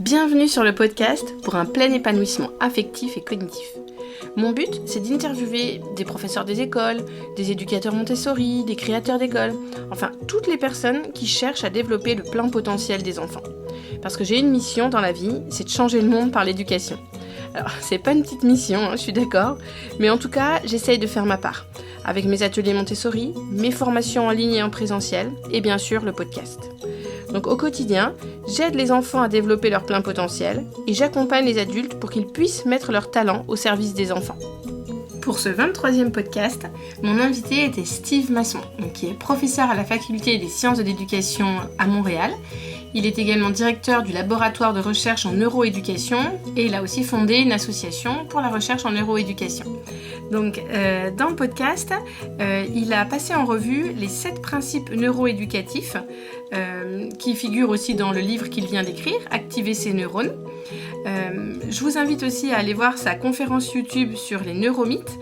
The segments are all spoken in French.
Bienvenue sur le podcast pour un plein épanouissement affectif et cognitif. Mon but, c'est d'interviewer des professeurs des écoles, des éducateurs Montessori, des créateurs d'écoles, enfin toutes les personnes qui cherchent à développer le plein potentiel des enfants. Parce que j'ai une mission dans la vie, c'est de changer le monde par l'éducation. Alors, c'est pas une petite mission, je suis d'accord, mais en tout cas, j'essaye de faire ma part, avec mes ateliers Montessori, mes formations en ligne et en présentiel, et bien sûr le podcast. Donc au quotidien, j'aide les enfants à développer leur plein potentiel et j'accompagne les adultes pour qu'ils puissent mettre leur talent au service des enfants. Pour ce 23e podcast, mon invité était Steve Masson, qui est professeur à la faculté des sciences de l'éducation à Montréal. Il est également directeur du laboratoire de recherche en neuroéducation et il a aussi fondé une association pour la recherche en neuroéducation. Donc, dans le podcast, il a passé en revue les 7 principes neuroéducatifs qui figurent aussi dans le livre qu'il vient d'écrire, Activer ses neurones. Je vous invite aussi à aller voir sa conférence YouTube sur les neuromythes.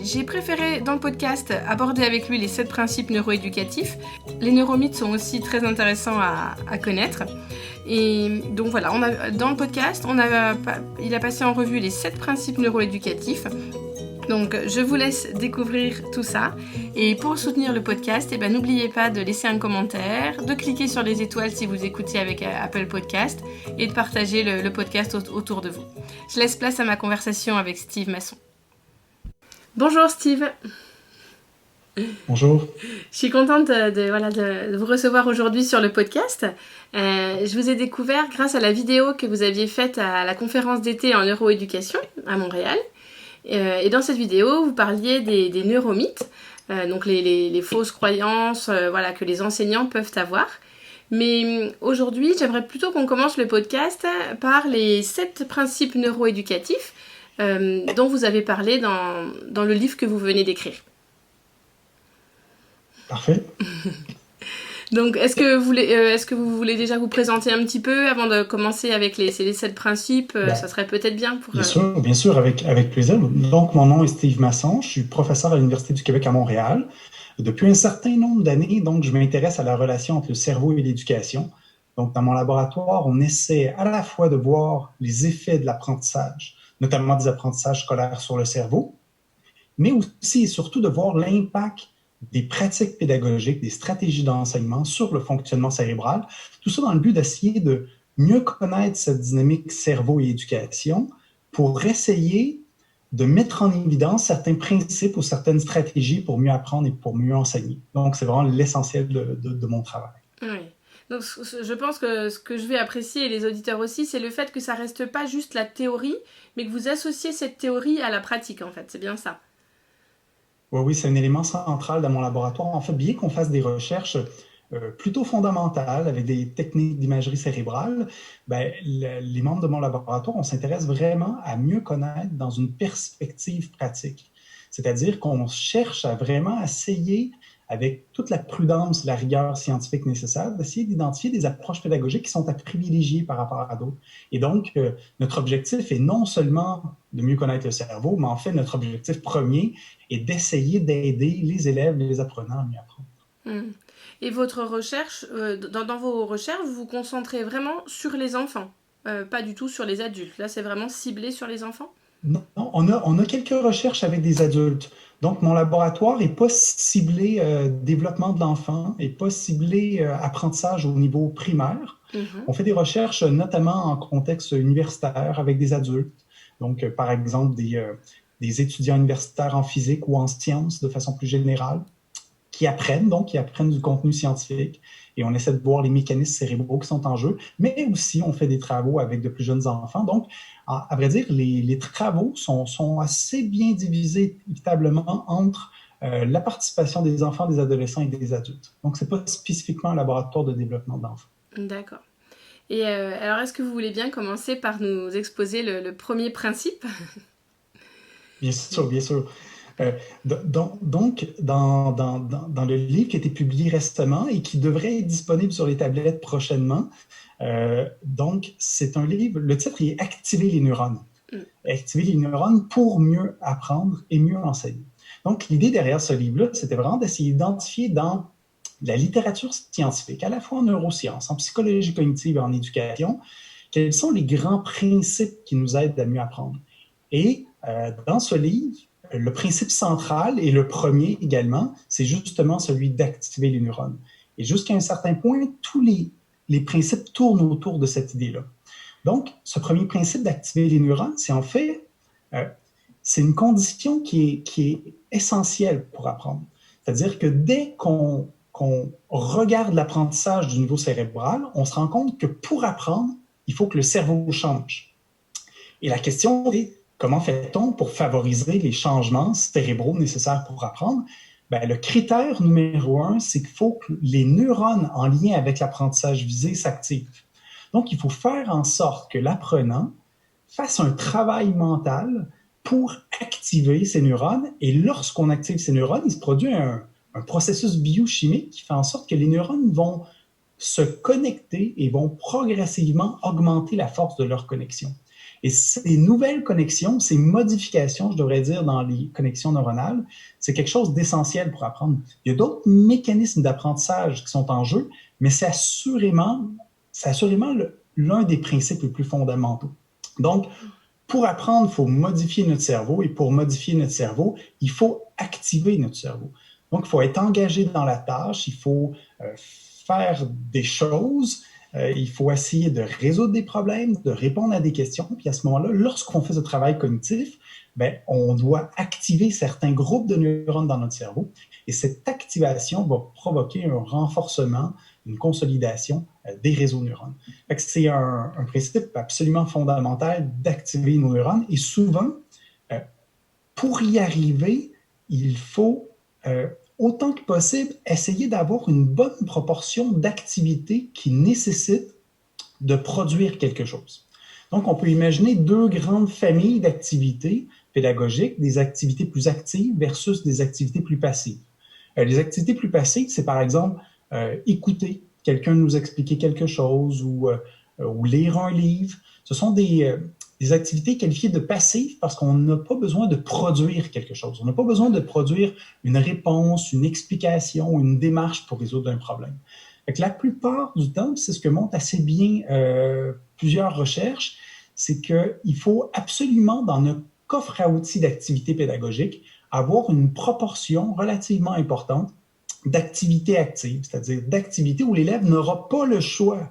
J'ai préféré dans le podcast aborder avec lui les 7 principes neuroéducatifs. Les neuromythes sont aussi très intéressants à connaître. Et donc voilà, dans le podcast, il a passé en revue les 7 principes neuroéducatifs. Donc je vous laisse découvrir tout ça. Et pour soutenir le podcast, n'oubliez pas de laisser un commentaire, de cliquer sur les étoiles si vous écoutez avec Apple Podcast et de partager le podcast autour de vous. Je laisse place à ma conversation avec Steve Masson. Bonjour Steve. Bonjour. Je suis contente de vous recevoir aujourd'hui sur le podcast. Je vous ai découvert grâce à la vidéo que vous aviez faite à la conférence d'été en neuroéducation à Montréal. Et dans cette vidéo, vous parliez des neuromythes, donc les fausses croyances que les enseignants peuvent avoir. Mais aujourd'hui, j'aimerais plutôt qu'on commence le podcast par les 7 principes neuroéducatifs dont vous avez parlé dans le livre que vous venez d'écrire. Parfait. Donc, est-ce que vous voulez déjà vous présenter un petit peu avant de commencer avec les 7 principes ça serait peut-être bien pour... Bien sûr, avec plaisir. Donc, mon nom est Steve Masson. Je suis professeur à l'Université du Québec à Montréal. Depuis un certain nombre d'années, donc, je m'intéresse à la relation entre le cerveau et l'éducation. Donc, dans mon laboratoire, on essaie à la fois de voir les effets de l'apprentissage, notamment des apprentissages scolaires sur le cerveau, mais aussi et surtout de voir l'impact des pratiques pédagogiques, des stratégies d'enseignement sur le fonctionnement cérébral. Tout ça dans le but d'essayer de mieux connaître cette dynamique cerveau et éducation pour essayer de mettre en évidence certains principes ou certaines stratégies pour mieux apprendre et pour mieux enseigner. Donc, c'est vraiment l'essentiel de mon travail. Oui. Donc, je pense que ce que je vais apprécier, et les auditeurs aussi, c'est le fait que ça ne reste pas juste la théorie, mais que vous associez cette théorie à la pratique, en fait. C'est bien ça. Oui, c'est un élément central dans mon laboratoire. En fait, bien qu'on fasse des recherches plutôt fondamentales avec des techniques d'imagerie cérébrale, les membres de mon laboratoire, on s'intéresse vraiment à mieux connaître dans une perspective pratique. C'est-à-dire qu'on cherche à vraiment essayer, avec toute la prudence, la rigueur scientifique nécessaire, d'essayer d'identifier des approches pédagogiques qui sont à privilégier par rapport à d'autres. Et donc, notre objectif est non seulement de mieux connaître le cerveau, mais en fait, notre objectif premier est d'essayer d'aider les élèves, les apprenants à mieux apprendre. Et votre recherche, dans vos recherches, vous vous concentrez vraiment sur les enfants, pas du tout sur les adultes. Là, c'est vraiment ciblé sur les enfants? Non, on a quelques recherches avec des adultes. Donc, mon laboratoire n'est pas ciblé développement de l'enfant, n'est pas ciblé apprentissage au niveau primaire. On fait des recherches notamment en contexte universitaire avec des adultes. Donc, par exemple, des étudiants universitaires en physique ou en sciences de façon plus générale qui apprennent du contenu scientifique. Et on essaie de voir les mécanismes cérébraux qui sont en jeu, mais aussi on fait des travaux avec de plus jeunes enfants. Donc, à vrai dire, les travaux sont assez bien divisés équitablement entre la participation des enfants, des adolescents et des adultes. Donc, ce n'est pas spécifiquement un laboratoire de développement d'enfants. D'accord. Et alors, est-ce que vous voulez bien commencer par nous exposer le premier principe? Bien sûr, bien sûr. Donc, dans le livre qui a été publié récemment et qui devrait être disponible sur les tablettes prochainement, donc c'est un livre, le titre est « Activer les neurones ». Activer les neurones pour mieux apprendre et mieux enseigner. Donc, l'idée derrière ce livre-là, c'était vraiment d'essayer d'identifier dans la littérature scientifique, à la fois en neurosciences, en psychologie cognitive et en éducation, quels sont les grands principes qui nous aident à mieux apprendre. Et dans ce livre, le principe central, et le premier également, c'est justement celui d'activer les neurones. Et jusqu'à un certain point, tous les principes tournent autour de cette idée-là. Donc, ce premier principe d'activer les neurones, c'est en fait, c'est une condition qui est essentielle pour apprendre. C'est-à-dire que dès qu'on regarde l'apprentissage du niveau cérébral, on se rend compte que pour apprendre, il faut que le cerveau change. Et la question est, comment fait-on pour favoriser les changements cérébraux nécessaires pour apprendre? Ben, le critère numéro 1, c'est qu'il faut que les neurones en lien avec l'apprentissage visé s'activent. Donc, il faut faire en sorte que l'apprenant fasse un travail mental pour activer ces neurones. Et lorsqu'on active ces neurones, il se produit un processus biochimique qui fait en sorte que les neurones vont se connecter et vont progressivement augmenter la force de leur connexion. Et ces nouvelles connexions, ces modifications, je devrais dire, dans les connexions neuronales, c'est quelque chose d'essentiel pour apprendre. Il y a d'autres mécanismes d'apprentissage qui sont en jeu, mais c'est assurément l'un des principes les plus fondamentaux. Donc, pour apprendre, il faut modifier notre cerveau, et pour modifier notre cerveau, il faut activer notre cerveau. Donc, il faut être engagé dans la tâche, il faut faire des choses, il faut essayer de résoudre des problèmes, de répondre à des questions. Puis à ce moment-là, lorsqu'on fait ce travail cognitif, ben, on doit activer certains groupes de neurones dans notre cerveau. Et cette activation va provoquer un renforcement, une consolidation des réseaux neurones. Fait que c'est un principe absolument fondamental d'activer nos neurones. Et souvent, pour y arriver, il faut autant que possible, essayer d'avoir une bonne proportion d'activités qui nécessitent de produire quelque chose. Donc, on peut imaginer deux grandes familles d'activités pédagogiques, des activités plus actives versus des activités plus passives. Les activités plus passives, c'est par exemple écouter quelqu'un nous expliquer quelque chose ou lire un livre. Ce sont des activités qualifiées de passives parce qu'on n'a pas besoin de produire quelque chose. On n'a pas besoin de produire une réponse, une explication, une démarche pour résoudre un problème. Fait que la plupart du temps, c'est ce que montrent assez bien plusieurs recherches, c'est qu'il faut absolument, dans notre coffre à outils d'activités pédagogiques, avoir une proportion relativement importante d'activités actives, c'est-à-dire d'activités où l'élève n'aura pas le choix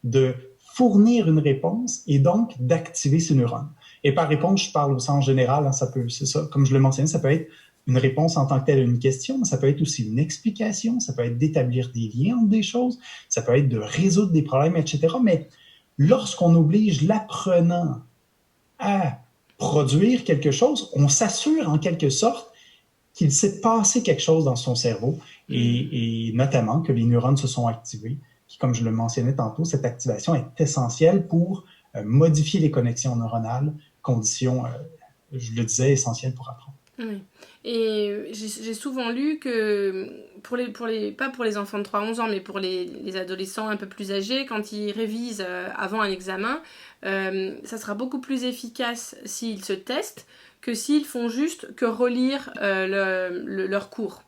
de fournir une réponse et donc d'activer ses neurones. Et par réponse, je parle au sens général, hein, c'est ça, comme je le mentionnais, ça peut être une réponse en tant que telle à une question, mais ça peut être aussi une explication, ça peut être d'établir des liens entre des choses, ça peut être de résoudre des problèmes, etc. Mais lorsqu'on oblige l'apprenant à produire quelque chose, on s'assure en quelque sorte qu'il s'est passé quelque chose dans son cerveau et notamment que les neurones se sont activés. Puis, comme je le mentionnais tantôt, cette activation est essentielle pour modifier les connexions neuronales, condition, je le disais, essentielle pour apprendre. Oui. Et j'ai souvent lu que, pas pour les enfants de 3 à 11 ans, mais pour les adolescents un peu plus âgés, quand ils révisent avant un examen, ça sera beaucoup plus efficace s'ils se testent que s'ils font juste que relire leur cours.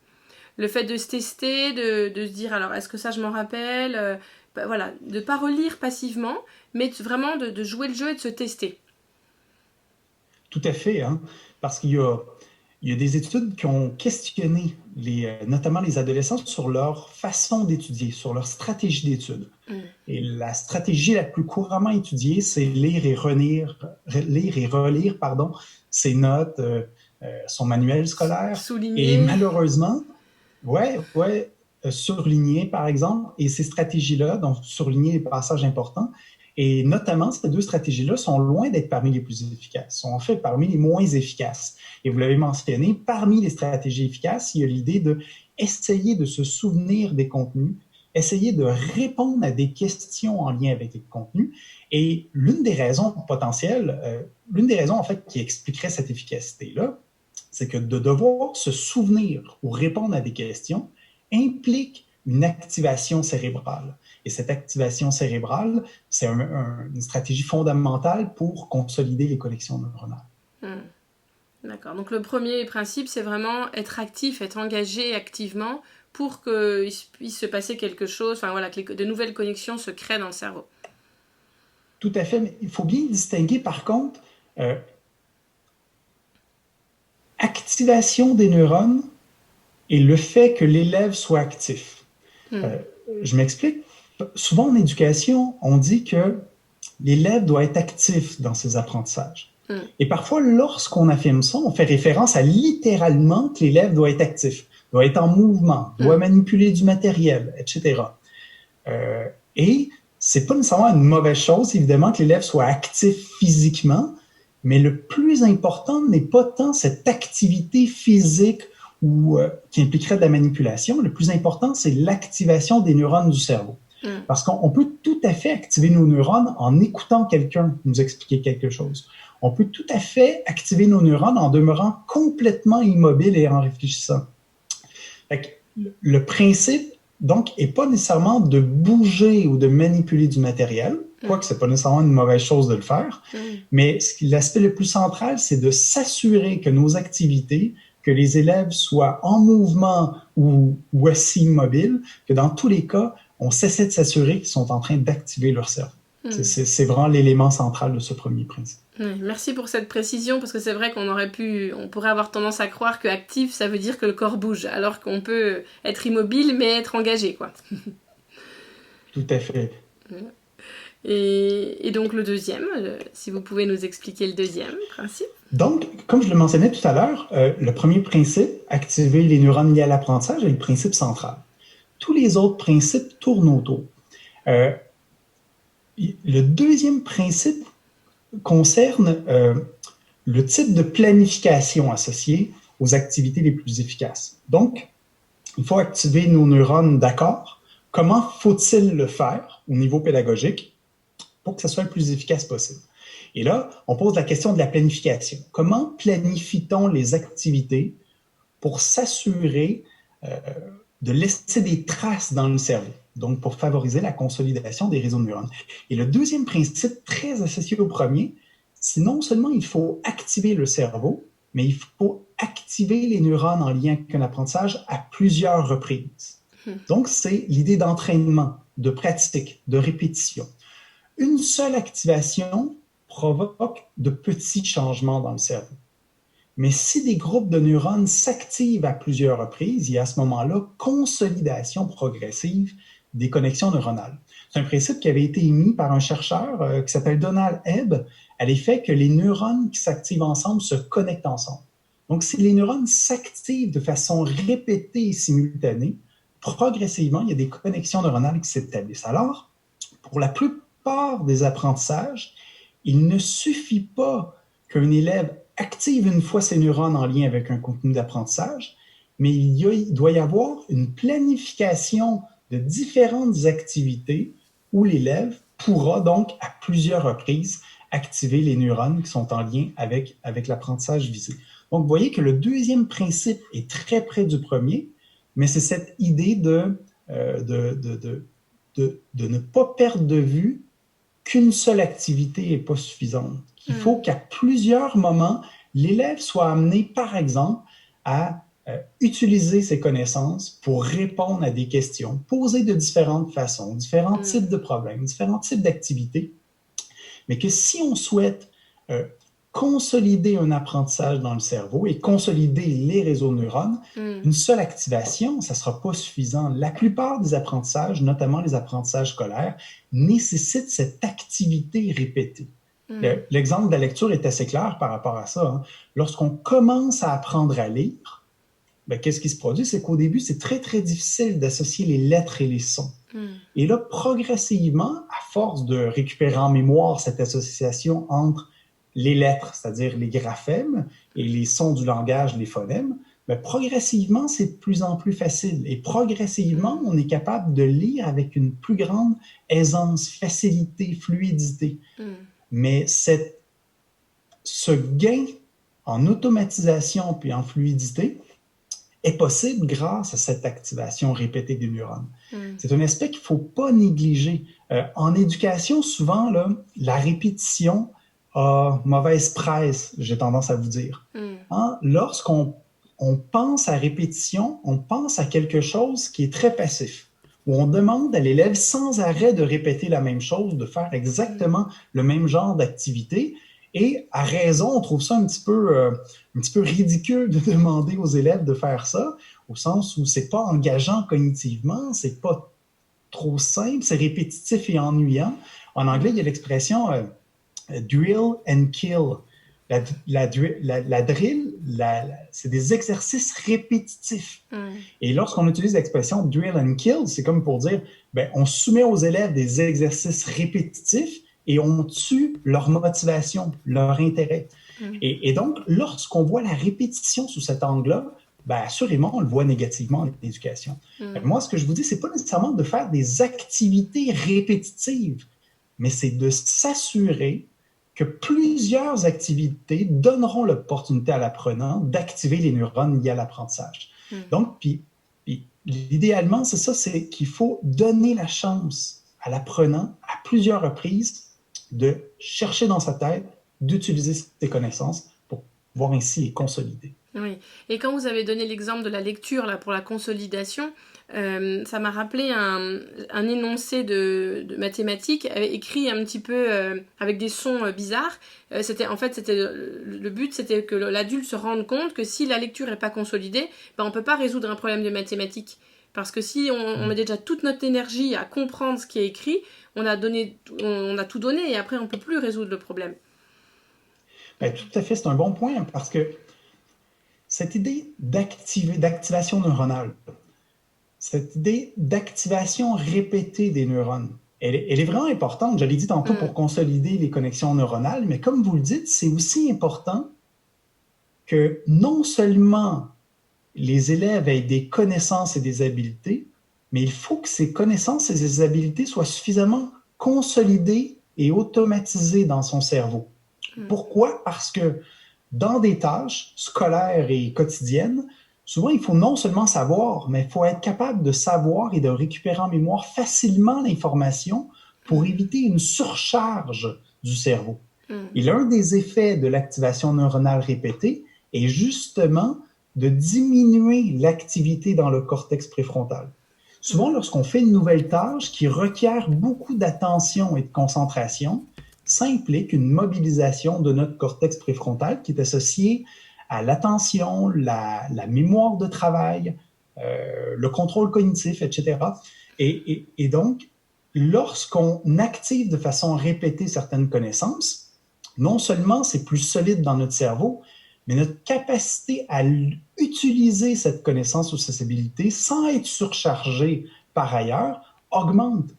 Le fait de se tester, de se dire alors est-ce que ça je m'en rappelle, voilà, de ne pas relire passivement, mais vraiment de jouer le jeu et de se tester. Tout à fait, hein? Parce qu'il y a des études qui ont questionné notamment les adolescents sur leur façon d'étudier, sur leur stratégie d'étude. Et la stratégie la plus couramment étudiée, c'est lire et relire ses notes, son manuel scolaire. Souligner. Et malheureusement, surligner par exemple, et ces stratégies-là, donc surligner les passages importants, et notamment, ces deux stratégies-là sont loin d'être parmi les plus efficaces, sont en fait parmi les moins efficaces. Et vous l'avez mentionné, parmi les stratégies efficaces, il y a l'idée d'essayer de se souvenir des contenus, essayer de répondre à des questions en lien avec les contenus. Et l'une des raisons potentielles, l'une des raisons en fait qui expliquerait cette efficacité-là, c'est que de devoir se souvenir ou répondre à des questions implique une activation cérébrale. Et cette activation cérébrale, c'est une stratégie fondamentale pour consolider les connexions neuronales. D'accord. Donc le premier principe, c'est vraiment être actif, être engagé activement pour qu'il puisse se passer quelque chose, enfin voilà, que de nouvelles connexions se créent dans le cerveau. Tout à fait, mais il faut bien distinguer par contre activation des neurones et le fait que l'élève soit actif. Je m'explique. Souvent en éducation, on dit que l'élève doit être actif dans ses apprentissages. Et parfois, lorsqu'on affirme ça, on fait référence à littéralement que l'élève doit être actif, doit être en mouvement, doit manipuler du matériel, etc. Et c'est pas nécessairement une mauvaise chose, évidemment, que l'élève soit actif physiquement, mais le plus important n'est pas tant cette activité physique qui impliquerait de la manipulation. Le plus important, c'est l'activation des neurones du cerveau. Parce qu'on peut tout à fait activer nos neurones en écoutant quelqu'un nous expliquer quelque chose. On peut tout à fait activer nos neurones en demeurant complètement immobile et en réfléchissant. Fait que le principe, donc, n'est pas nécessairement de bouger ou de manipuler du matériel, quoique ce n'est pas nécessairement une mauvaise chose de le faire, mais l'aspect le plus central, c'est de s'assurer que nos activités, que les élèves soient en mouvement ou assis immobiles, que dans tous les cas, on s'essaie de s'assurer qu'ils sont en train d'activer leur cerveau. C'est vraiment l'élément central de ce premier principe. Merci pour cette précision, parce que c'est vrai on pourrait avoir tendance à croire que actif, ça veut dire que le corps bouge, alors qu'on peut être immobile, mais être engagé, quoi. Tout à fait. Et donc le deuxième, si vous pouvez nous expliquer le deuxième principe. Donc, comme je le mentionnais tout à l'heure, le premier principe, activer les neurones liés à l'apprentissage, est le principe central. Tous les autres principes tournent autour. Le deuxième principe concerne le type de planification associé aux activités les plus efficaces. Donc, il faut activer nos neurones d'accord. Comment faut-il le faire au niveau pédagogique pour que ce soit le plus efficace possible? Et là, on pose la question de la planification. Comment planifie-t-on les activités pour s'assurer de laisser des traces dans le cerveau, donc pour favoriser la consolidation des réseaux de neurones? Et le deuxième principe, très associé au premier, c'est non seulement il faut activer le cerveau, mais il faut activer les neurones en lien avec un apprentissage à plusieurs reprises. Donc, c'est l'idée d'entraînement, de pratique, de répétition. Une seule activation provoque de petits changements dans le cerveau. Mais si des groupes de neurones s'activent à plusieurs reprises, il y a à ce moment-là consolidation progressive des connexions neuronales. C'est un principe qui avait été émis par un chercheur qui s'appelle Donald Hebb à l'effet que les neurones qui s'activent ensemble se connectent ensemble. Donc, si les neurones s'activent de façon répétée et simultanée, progressivement, il y a des connexions neuronales qui s'établissent. Alors, pour la plupart des apprentissages, il ne suffit pas qu'un élève active une fois ses neurones en lien avec un contenu d'apprentissage, mais il doit y avoir une planification de différentes activités où l'élève pourra donc à plusieurs reprises activer les neurones qui sont en lien avec l'apprentissage visé. Donc, vous voyez que le deuxième principe est très près du premier, mais c'est cette idée de ne pas perdre de vue qu'une seule activité n'est pas suffisante. Il faut qu'à plusieurs moments, l'élève soit amené, par exemple, à utiliser ses connaissances pour répondre à des questions posées de différentes façons, différents types de problèmes, différents types d'activités, mais que si on souhaite consolider un apprentissage dans le cerveau et consolider les réseaux de neurones, une seule activation, ça ne sera pas suffisant. La plupart des apprentissages, notamment les apprentissages scolaires, nécessitent cette activité répétée. L'exemple de la lecture est assez clair par rapport à ça. Hein. Lorsqu'on commence à apprendre à lire, qu'est-ce qui se produit? C'est qu'au début, c'est très, très difficile d'associer les lettres et les sons. Et là, progressivement, à force de récupérer en mémoire cette association entre les lettres, c'est-à-dire les graphèmes, et les sons du langage, les phonèmes, progressivement, c'est de plus en plus facile. Et progressivement, on est capable de lire avec une plus grande aisance, facilité, fluidité. Mais ce gain en automatisation puis en fluidité est possible grâce à cette activation répétée des neurones. C'est un aspect qu'il ne faut pas négliger. En éducation, souvent, là, la répétition a mauvaise presse, j'ai tendance à vous dire. Hein? Lorsqu'on on pense à répétition, on pense à quelque chose qui est très passif, où on demande à l'élève sans arrêt de répéter la même chose, de faire exactement le même genre d'activité. Et à raison, on trouve ça un petit peu ridicule de demander aux élèves de faire ça, au sens où c'est pas engageant cognitivement, c'est pas trop simple, c'est répétitif et ennuyant. En anglais, il y a l'expression drill and kill. La drill, c'est des exercices répétitifs. Et lorsqu'on utilise l'expression drill and kill, c'est comme pour dire, ben, on soumet aux élèves des exercices répétitifs et on tue leur motivation, leur intérêt. Et donc, lorsqu'on voit la répétition sous cet angle-là, ben, assurément, on le voit négativement en éducation. Moi, ce que je vous dis, c'est pas nécessairement de faire des activités répétitives, mais c'est de s'assurer que plusieurs activités donneront l'opportunité à l'apprenant d'activer les neurones liés à l'apprentissage. Donc, puis, idéalement, c'est ça, c'est qu'il faut donner la chance à l'apprenant à plusieurs reprises de chercher dans sa tête, d'utiliser ses connaissances pour pouvoir ainsi les consolider. Oui, et quand vous avez donné l'exemple de la lecture là, pour la consolidation, ça m'a rappelé un énoncé de mathématiques écrit un petit peu avec des sons bizarres. Le but, c'était que l'adulte se rende compte que si la lecture n'est pas consolidée, ben, on ne peut pas résoudre un problème de mathématiques. Parce que si on met déjà toute notre énergie à comprendre ce qui est écrit, on a tout donné et après on ne peut plus résoudre le problème. Ben, tout à fait, c'est un bon point parce que cette idée d'activation neuronale, cette idée d'activation répétée des neurones, elle est vraiment importante. Je l'ai dit tantôt pour consolider les connexions neuronales, mais comme vous le dites, c'est aussi important que non seulement les élèves aient des connaissances et des habiletés, mais il faut que ces connaissances et ces habiletés soient suffisamment consolidées et automatisées dans son cerveau. Pourquoi? Parce que dans des tâches scolaires et quotidiennes, souvent, il faut non seulement savoir, mais il faut être capable de savoir et de récupérer en mémoire facilement l'information pour éviter une surcharge du cerveau. Et l'un des effets de l'activation neuronale répétée est justement de diminuer l'activité dans le cortex préfrontal. Souvent, lorsqu'on fait une nouvelle tâche qui requiert beaucoup d'attention et de concentration, ça implique une mobilisation de notre cortex préfrontal qui est associée à l'attention, la mémoire de travail, le contrôle cognitif, etc. Et donc, lorsqu'on active de façon répétée certaines connaissances, non seulement c'est plus solide dans notre cerveau, mais notre capacité à utiliser cette connaissance ou cette habilité sans être surchargé par ailleurs augmente.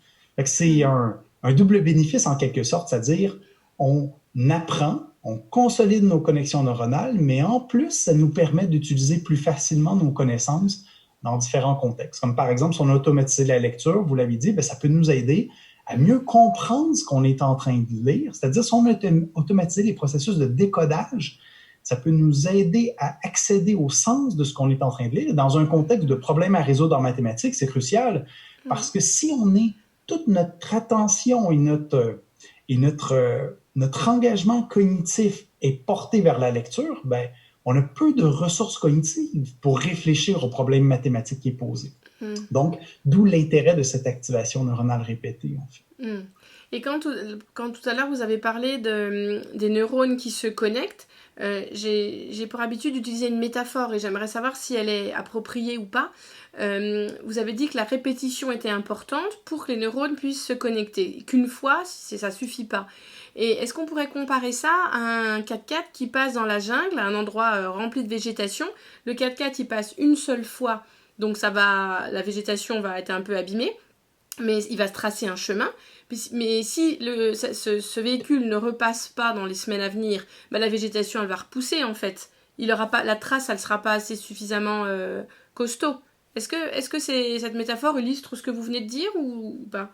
C'est un double bénéfice en quelque sorte, c'est-à-dire on apprend, on consolide nos connexions neuronales, mais en plus, ça nous permet d'utiliser plus facilement nos connaissances dans différents contextes. Comme par exemple, si on a automatisé la lecture, vous l'avez dit, bien, ça peut nous aider à mieux comprendre ce qu'on est en train de lire. C'est-à-dire, si on a automatisé les processus de décodage, ça peut nous aider à accéder au sens de ce qu'on est en train de lire. Dans un contexte de problème à résoudre en mathématiques, c'est crucial parce que si on est toute notre attention et notre engagement cognitif est porté vers la lecture, ben, on a peu de ressources cognitives pour réfléchir au problème mathématique qui est posé. Donc, d'où l'intérêt de cette activation neuronale répétée, en fait. Et quand tout à l'heure, vous avez parlé des neurones qui se connectent, j'ai pour habitude d'utiliser une métaphore et j'aimerais savoir si elle est appropriée ou pas. Vous avez dit que la répétition était importante pour que les neurones puissent se connecter. Qu'une fois, ça suffit pas. Et est-ce qu'on pourrait comparer ça à un 4x4 qui passe dans la jungle, à un endroit rempli de végétation? Le 4x4, il passe une seule fois, donc la végétation va être un peu abîmée, mais il va se tracer un chemin. Mais si ce véhicule ne repasse pas dans les semaines à venir, la végétation, elle va repousser en fait. La trace, elle ne sera pas assez suffisamment costaud. Est-ce que cette métaphore illustre ce que vous venez de dire ou pas?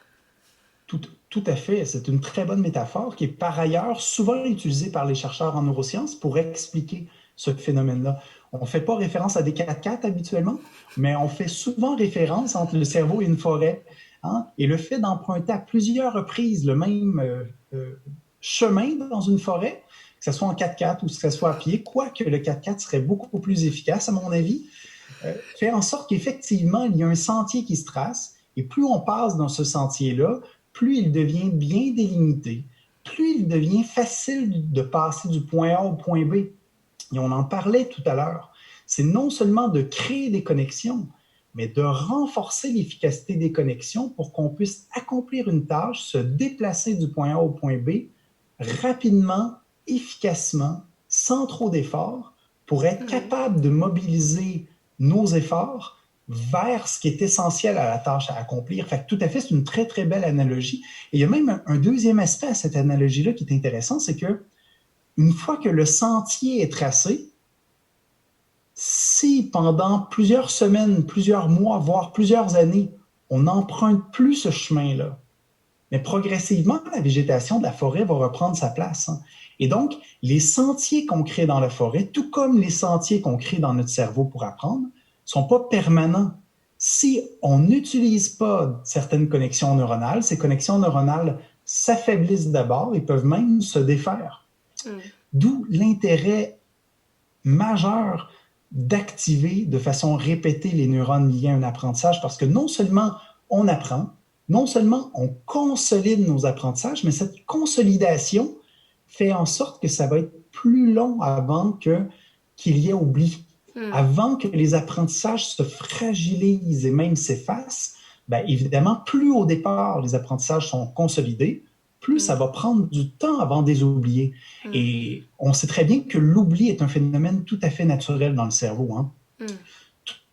Tout à fait. C'est une très bonne métaphore qui est par ailleurs souvent utilisée par les chercheurs en neurosciences pour expliquer ce phénomène-là. On ne fait pas référence à des 4x4 habituellement, mais on fait souvent référence entre le cerveau et une forêt. Et le fait d'emprunter à plusieurs reprises le même chemin dans une forêt, ce soit en 4x4 ou que ce soit à pied, quoique le 4x4 serait beaucoup plus efficace, à mon avis, fait en sorte qu'effectivement, il y a un sentier qui se trace, et plus on passe dans ce sentier-là, plus il devient bien délimité, plus il devient facile de passer du point A au point B. Et on en parlait tout à l'heure. C'est non seulement de créer des connexions, mais de renforcer l'efficacité des connexions pour qu'on puisse accomplir une tâche, se déplacer du point A au point B rapidement, efficacement, sans trop d'efforts, pour être capable de mobiliser nos efforts vers ce qui est essentiel à la tâche à accomplir. Fait que tout à fait, c'est une très, très belle analogie. Et il y a même un deuxième aspect à cette analogie-là qui est intéressant, c'est que une fois que le sentier est tracé, si pendant plusieurs semaines, plusieurs mois, voire plusieurs années, on n'emprunte plus ce chemin-là, mais progressivement, la végétation de la forêt va reprendre sa place. Et donc, les sentiers qu'on crée dans la forêt, tout comme les sentiers qu'on crée dans notre cerveau pour apprendre, ne sont pas permanents. Si on n'utilise pas certaines connexions neuronales, ces connexions neuronales s'affaiblissent d'abord et peuvent même se défaire. D'où l'intérêt majeur d'activer de façon répétée les neurones liés à un apprentissage, parce que non seulement on apprend, non seulement on consolide nos apprentissages, mais cette consolidation fait en sorte que ça va être plus long avant qu'il y ait oubli. Avant que les apprentissages se fragilisent et même s'effacent, bien évidemment, plus au départ les apprentissages sont consolidés, plus ça va prendre du temps avant de les oublier. Et on sait très bien que l'oubli est un phénomène tout à fait naturel dans le cerveau. Hein.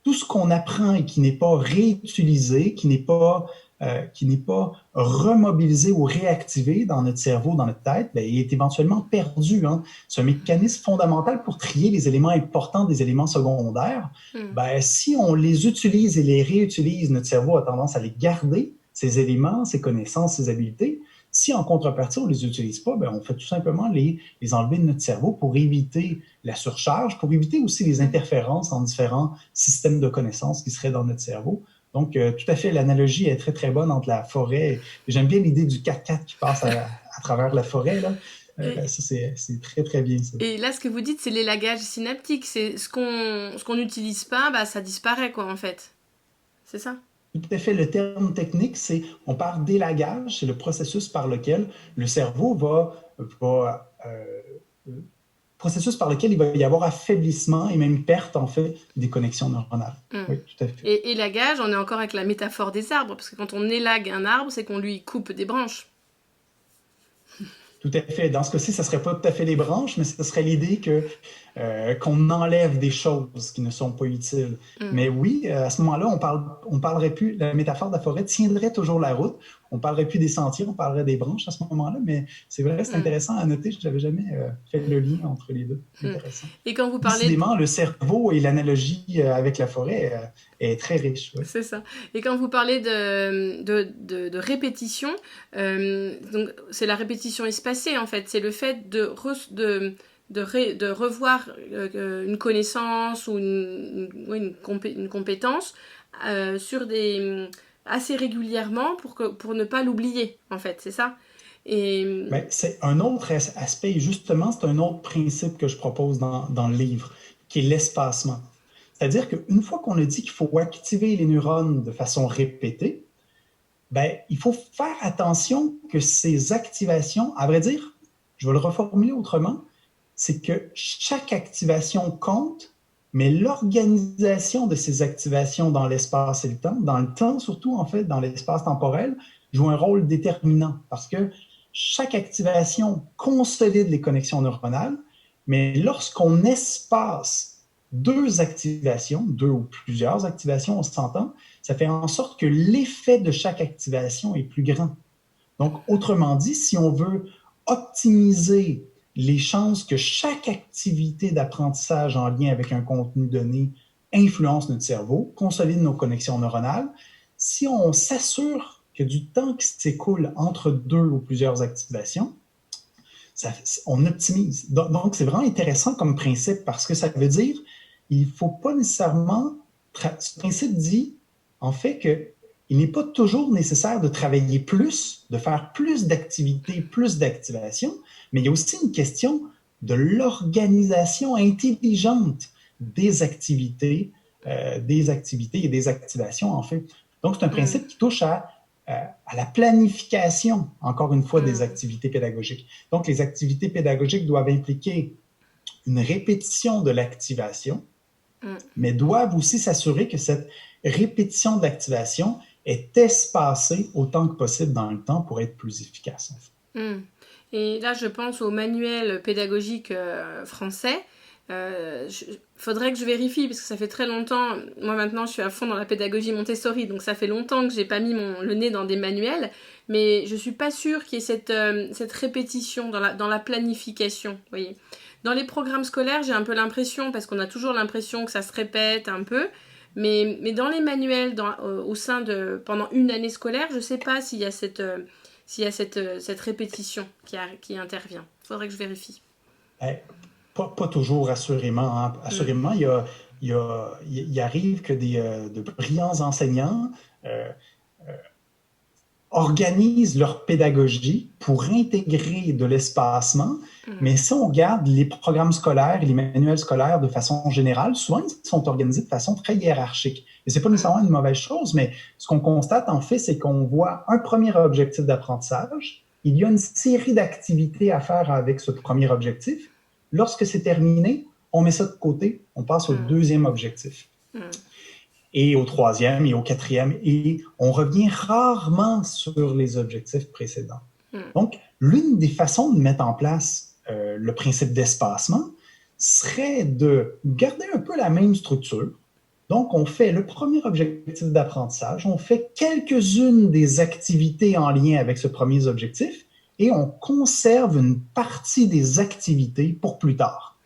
Tout ce qu'on apprend et qui n'est pas réutilisé, qui n'est pas remobilisé ou réactivé dans notre cerveau, dans notre tête, bien, il est éventuellement perdu. Hein. C'est un mécanisme fondamental pour trier les éléments importants des éléments secondaires. Bien, si on les utilise et les réutilise, notre cerveau a tendance à les garder, ces éléments, ces connaissances, ces habiletés. Si en contrepartie, on ne les utilise pas, bien, on fait tout simplement les enlever de notre cerveau pour éviter la surcharge, pour éviter aussi les interférences en différents systèmes de connaissances qui seraient dans notre cerveau. Donc, tout à fait, l'analogie est très, très bonne entre la forêt. J'aime bien l'idée du 4x4 qui passe à travers la forêt. Là. Ça, c'est très, très bien. Ça. Et là, ce que vous dites, c'est l'élagage synaptique. C'est ce qu'on n'utilise pas, bah, ça disparaît, quoi, en fait. C'est ça? Tout à fait. Le terme technique, on parle d'élagage. C'est le processus par lequel le cerveau processus par lequel il va y avoir affaiblissement et même perte, en fait, des connexions neuronales. Oui, tout à fait. Et élagage, on est encore avec la métaphore des arbres, parce que quand on élague un arbre, c'est qu'on lui coupe des branches. Tout à fait. Dans ce cas-ci, ce ne serait pas tout à fait les branches, mais ce serait l'idée qu'on enlève des choses qui ne sont pas utiles. Mais oui, à ce moment-là, on parlerait plus, la métaphore de la forêt tiendrait toujours la route. On ne parlerait plus des sentiers, on parlerait des branches à ce moment-là. Mais c'est vrai, c'est intéressant à noter. Je n'avais jamais fait le lien entre les deux. C'est intéressant. Et quand vous parlez... Décidément, le cerveau et l'analogie avec la forêt est très riche. Oui. C'est ça. Et quand vous parlez de répétition, donc c'est la répétition espacée, en fait. C'est le fait de revoir une connaissance ou une compétence sur assez régulièrement pour ne pas l'oublier, en fait, c'est ça? Ben, c'est un autre aspect, justement, c'est un autre principe que je propose dans le livre, qui est l'espacement. C'est-à-dire qu'une fois qu'on a dit qu'il faut activer les neurones de façon répétée, ben, il faut faire attention que ces activations, à vrai dire, je vais le reformuler autrement, c'est que chaque activation compte, mais l'organisation de ces activations dans l'espace et le temps surtout, en fait, dans l'espace temporel, joue un rôle déterminant parce que chaque activation consolide les connexions neuronales, mais lorsqu'on espace deux ou plusieurs activations, on s'entend, ça fait en sorte que l'effet de chaque activation est plus grand. Donc, autrement dit, si on veut optimiser les chances que chaque activité d'apprentissage en lien avec un contenu donné influence notre cerveau, consolide nos connexions neuronales, si on s'assure que du temps qui s'écoule entre deux ou plusieurs activations, on optimise. Donc, c'est vraiment intéressant comme principe parce que ça veut dire qu'il ne faut pas nécessairement... Ce principe dit, en fait, qu'il n'est pas toujours nécessaire de travailler plus, de faire plus d'activités, plus d'activations, mais il y a aussi une question de l'organisation intelligente des activités et des activations, en fait. Donc, c'est un principe qui touche à la planification, encore une fois, des activités pédagogiques. Donc, les activités pédagogiques doivent impliquer une répétition de l'activation, mais doivent aussi s'assurer que cette répétition de l'activation est espacée autant que possible dans le temps pour être plus efficace. En fait. Et là, je pense au manuel pédagogique français. Faudrait que je vérifie parce que ça fait très longtemps. Moi maintenant je suis à fond dans la pédagogie Montessori, donc ça fait longtemps que j'ai pas mis le nez dans des manuels, mais je suis pas sûre qu'il y ait cette répétition dans la planification, vous voyez. Dans les programmes scolaires, j'ai un peu l'impression, parce qu'on a toujours l'impression que ça se répète un peu, mais dans les manuels, au sein pendant une année scolaire, je sais pas s'il y a cette répétition qui intervient. Faudrait que je vérifie. Pas toujours, assurément. Hein. Assurément, il arrive que de brillants enseignants organisent leur pédagogie pour intégrer de l'espacement, mais si on regarde les programmes scolaires et les manuels scolaires de façon générale, souvent ils sont organisés de façon très hiérarchique. Et c'est pas nécessairement une mauvaise chose, mais ce qu'on constate en fait, c'est qu'on voit un premier objectif d'apprentissage, il y a une série d'activités à faire avec ce premier objectif. Lorsque c'est terminé, on met ça de côté, on passe au deuxième objectif. Et au troisième et au quatrième, et on revient rarement sur les objectifs précédents. Donc, l'une des façons de mettre en place le principe d'espacement serait de garder un peu la même structure. Donc, on fait le premier objectif d'apprentissage, on fait quelques-unes des activités en lien avec ce premier objectif, et on conserve une partie des activités pour plus tard.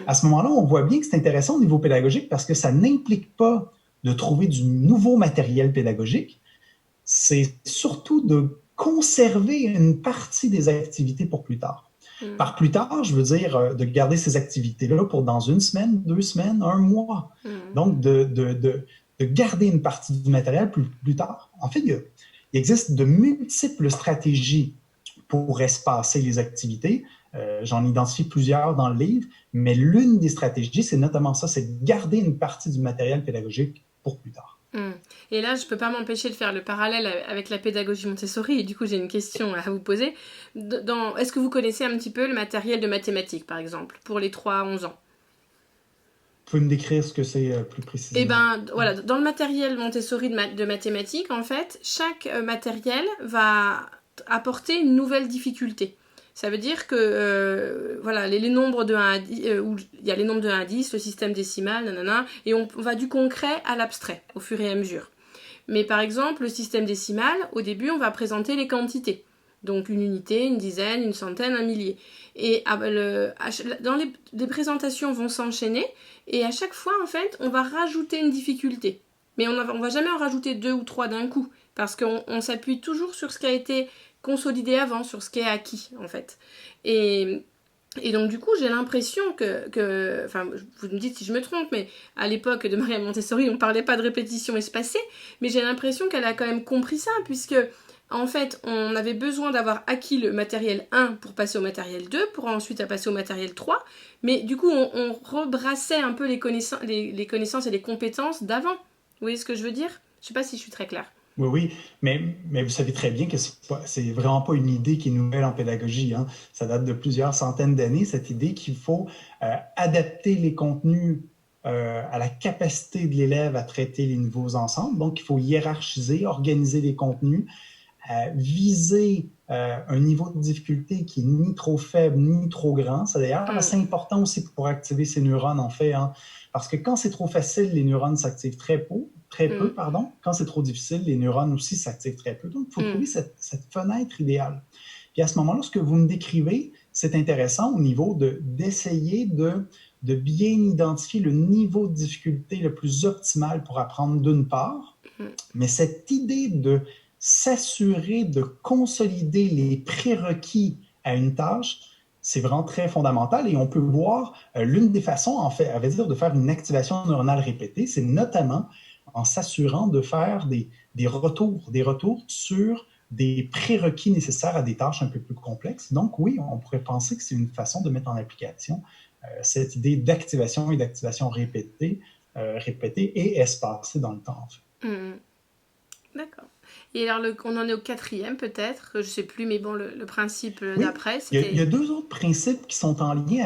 À ce moment-là, on voit bien que c'est intéressant au niveau pédagogique parce que ça n'implique pas de trouver du nouveau matériel pédagogique, c'est surtout de conserver une partie des activités pour plus tard. Par plus tard, je veux dire de garder ces activités-là pour dans 1 semaine, 2 semaines, 1 mois. Donc, de garder une partie du matériel plus tard. En fait, il existe de multiples stratégies pour espacer les activités. J'en identifie plusieurs dans le livre, mais l'une des stratégies, c'est notamment ça, c'est de garder une partie du matériel pédagogique pour plus tard. Et là, je ne peux pas m'empêcher de faire le parallèle avec la pédagogie Montessori, et du coup, j'ai une question à vous poser. Est-ce que vous connaissez un petit peu le matériel de mathématiques, par exemple, pour les 3 à 11 ans ? Vous pouvez me décrire ce que c'est plus précisément? Eh bien, voilà, dans le matériel Montessori de mathématiques, en fait, chaque matériel va apporter une nouvelle difficulté. Ça veut dire que voilà, les nombres de 1 à 10, où il y a les nombres de 1 à 10, le système décimal, nanana, et on va du concret à l'abstrait au fur et à mesure. Mais par exemple, le système décimal, au début, on va présenter les quantités. Donc une unité, une dizaine, une centaine, un millier. Et les présentations vont s'enchaîner, et à chaque fois, en fait, on va rajouter une difficulté. Mais on va jamais en rajouter 2 ou 3 d'un coup, parce qu'on s'appuie toujours sur ce qui a été consolidé avant, sur ce qui est acquis, en fait. Et donc, du coup, j'ai l'impression que vous me dites si je me trompe, mais à l'époque de Maria Montessori, on ne parlait pas de répétition espacée, mais j'ai l'impression qu'elle a quand même compris ça, puisque, en fait, on avait besoin d'avoir acquis le matériel 1 pour passer au matériel 2, pour ensuite passer au matériel 3, mais du coup, on rebrassait un peu les connaissances et les compétences d'avant. Vous voyez ce que je veux dire ? Je ne sais pas si je suis très claire. Oui, mais vous savez très bien que c'est vraiment pas une idée qui est nouvelle en pédagogie. Hein. Ça date de plusieurs centaines d'années, cette idée qu'il faut adapter les contenus à la capacité de l'élève à traiter les niveaux ensemble. Donc, il faut hiérarchiser, organiser les contenus, viser un niveau de difficulté qui est ni trop faible ni trop grand. C'est d'ailleurs assez important aussi pour activer ces neurones, en fait. Hein, parce que quand c'est trop facile, les neurones s'activent très peu. Quand c'est trop difficile, les neurones aussi s'activent très peu. Donc, il faut trouver cette fenêtre idéale. Puis à ce moment-là, ce que vous me décrivez, c'est intéressant au niveau d'essayer de bien identifier le niveau de difficulté le plus optimal pour apprendre d'une part, mais cette idée de s'assurer de consolider les prérequis à une tâche, c'est vraiment très fondamental et on peut voir l'une des façons, en fait, à vrai dire, de faire une activation neuronale répétée, c'est notamment en s'assurant de faire des retours sur des prérequis nécessaires à des tâches un peu plus complexes. Donc oui, on pourrait penser que c'est une façon de mettre en application cette idée d'activation et d'activation répétée et espacée dans le temps, en fait. D'accord. Et alors, on en est au 4e peut-être, je ne sais plus, mais bon, le principe Oui, d'après, il y c'était... a deux autres principes qui sont en lien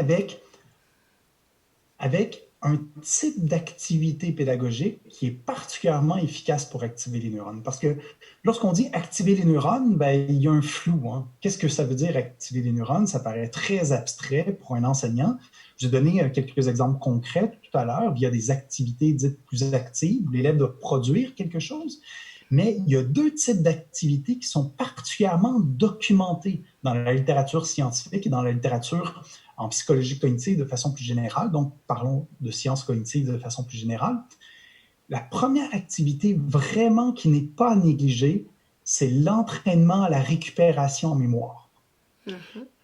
avec un type d'activité pédagogique qui est particulièrement efficace pour activer les neurones. Parce que lorsqu'on dit activer les neurones, ben, il y a un flou. Hein. Qu'est-ce que ça veut dire activer les neurones? Ça paraît très abstrait pour un enseignant. J'ai donné quelques exemples concrets tout à l'heure. Il y a des activités dites plus actives, où l'élève doit produire quelque chose. Mais il y a deux types d'activités qui sont particulièrement documentées dans la littérature scientifique et dans la littérature en psychologie cognitive de façon plus générale. Donc, parlons de sciences cognitives de façon plus générale. La première activité vraiment qui n'est pas négligée, c'est l'entraînement à la récupération en mémoire.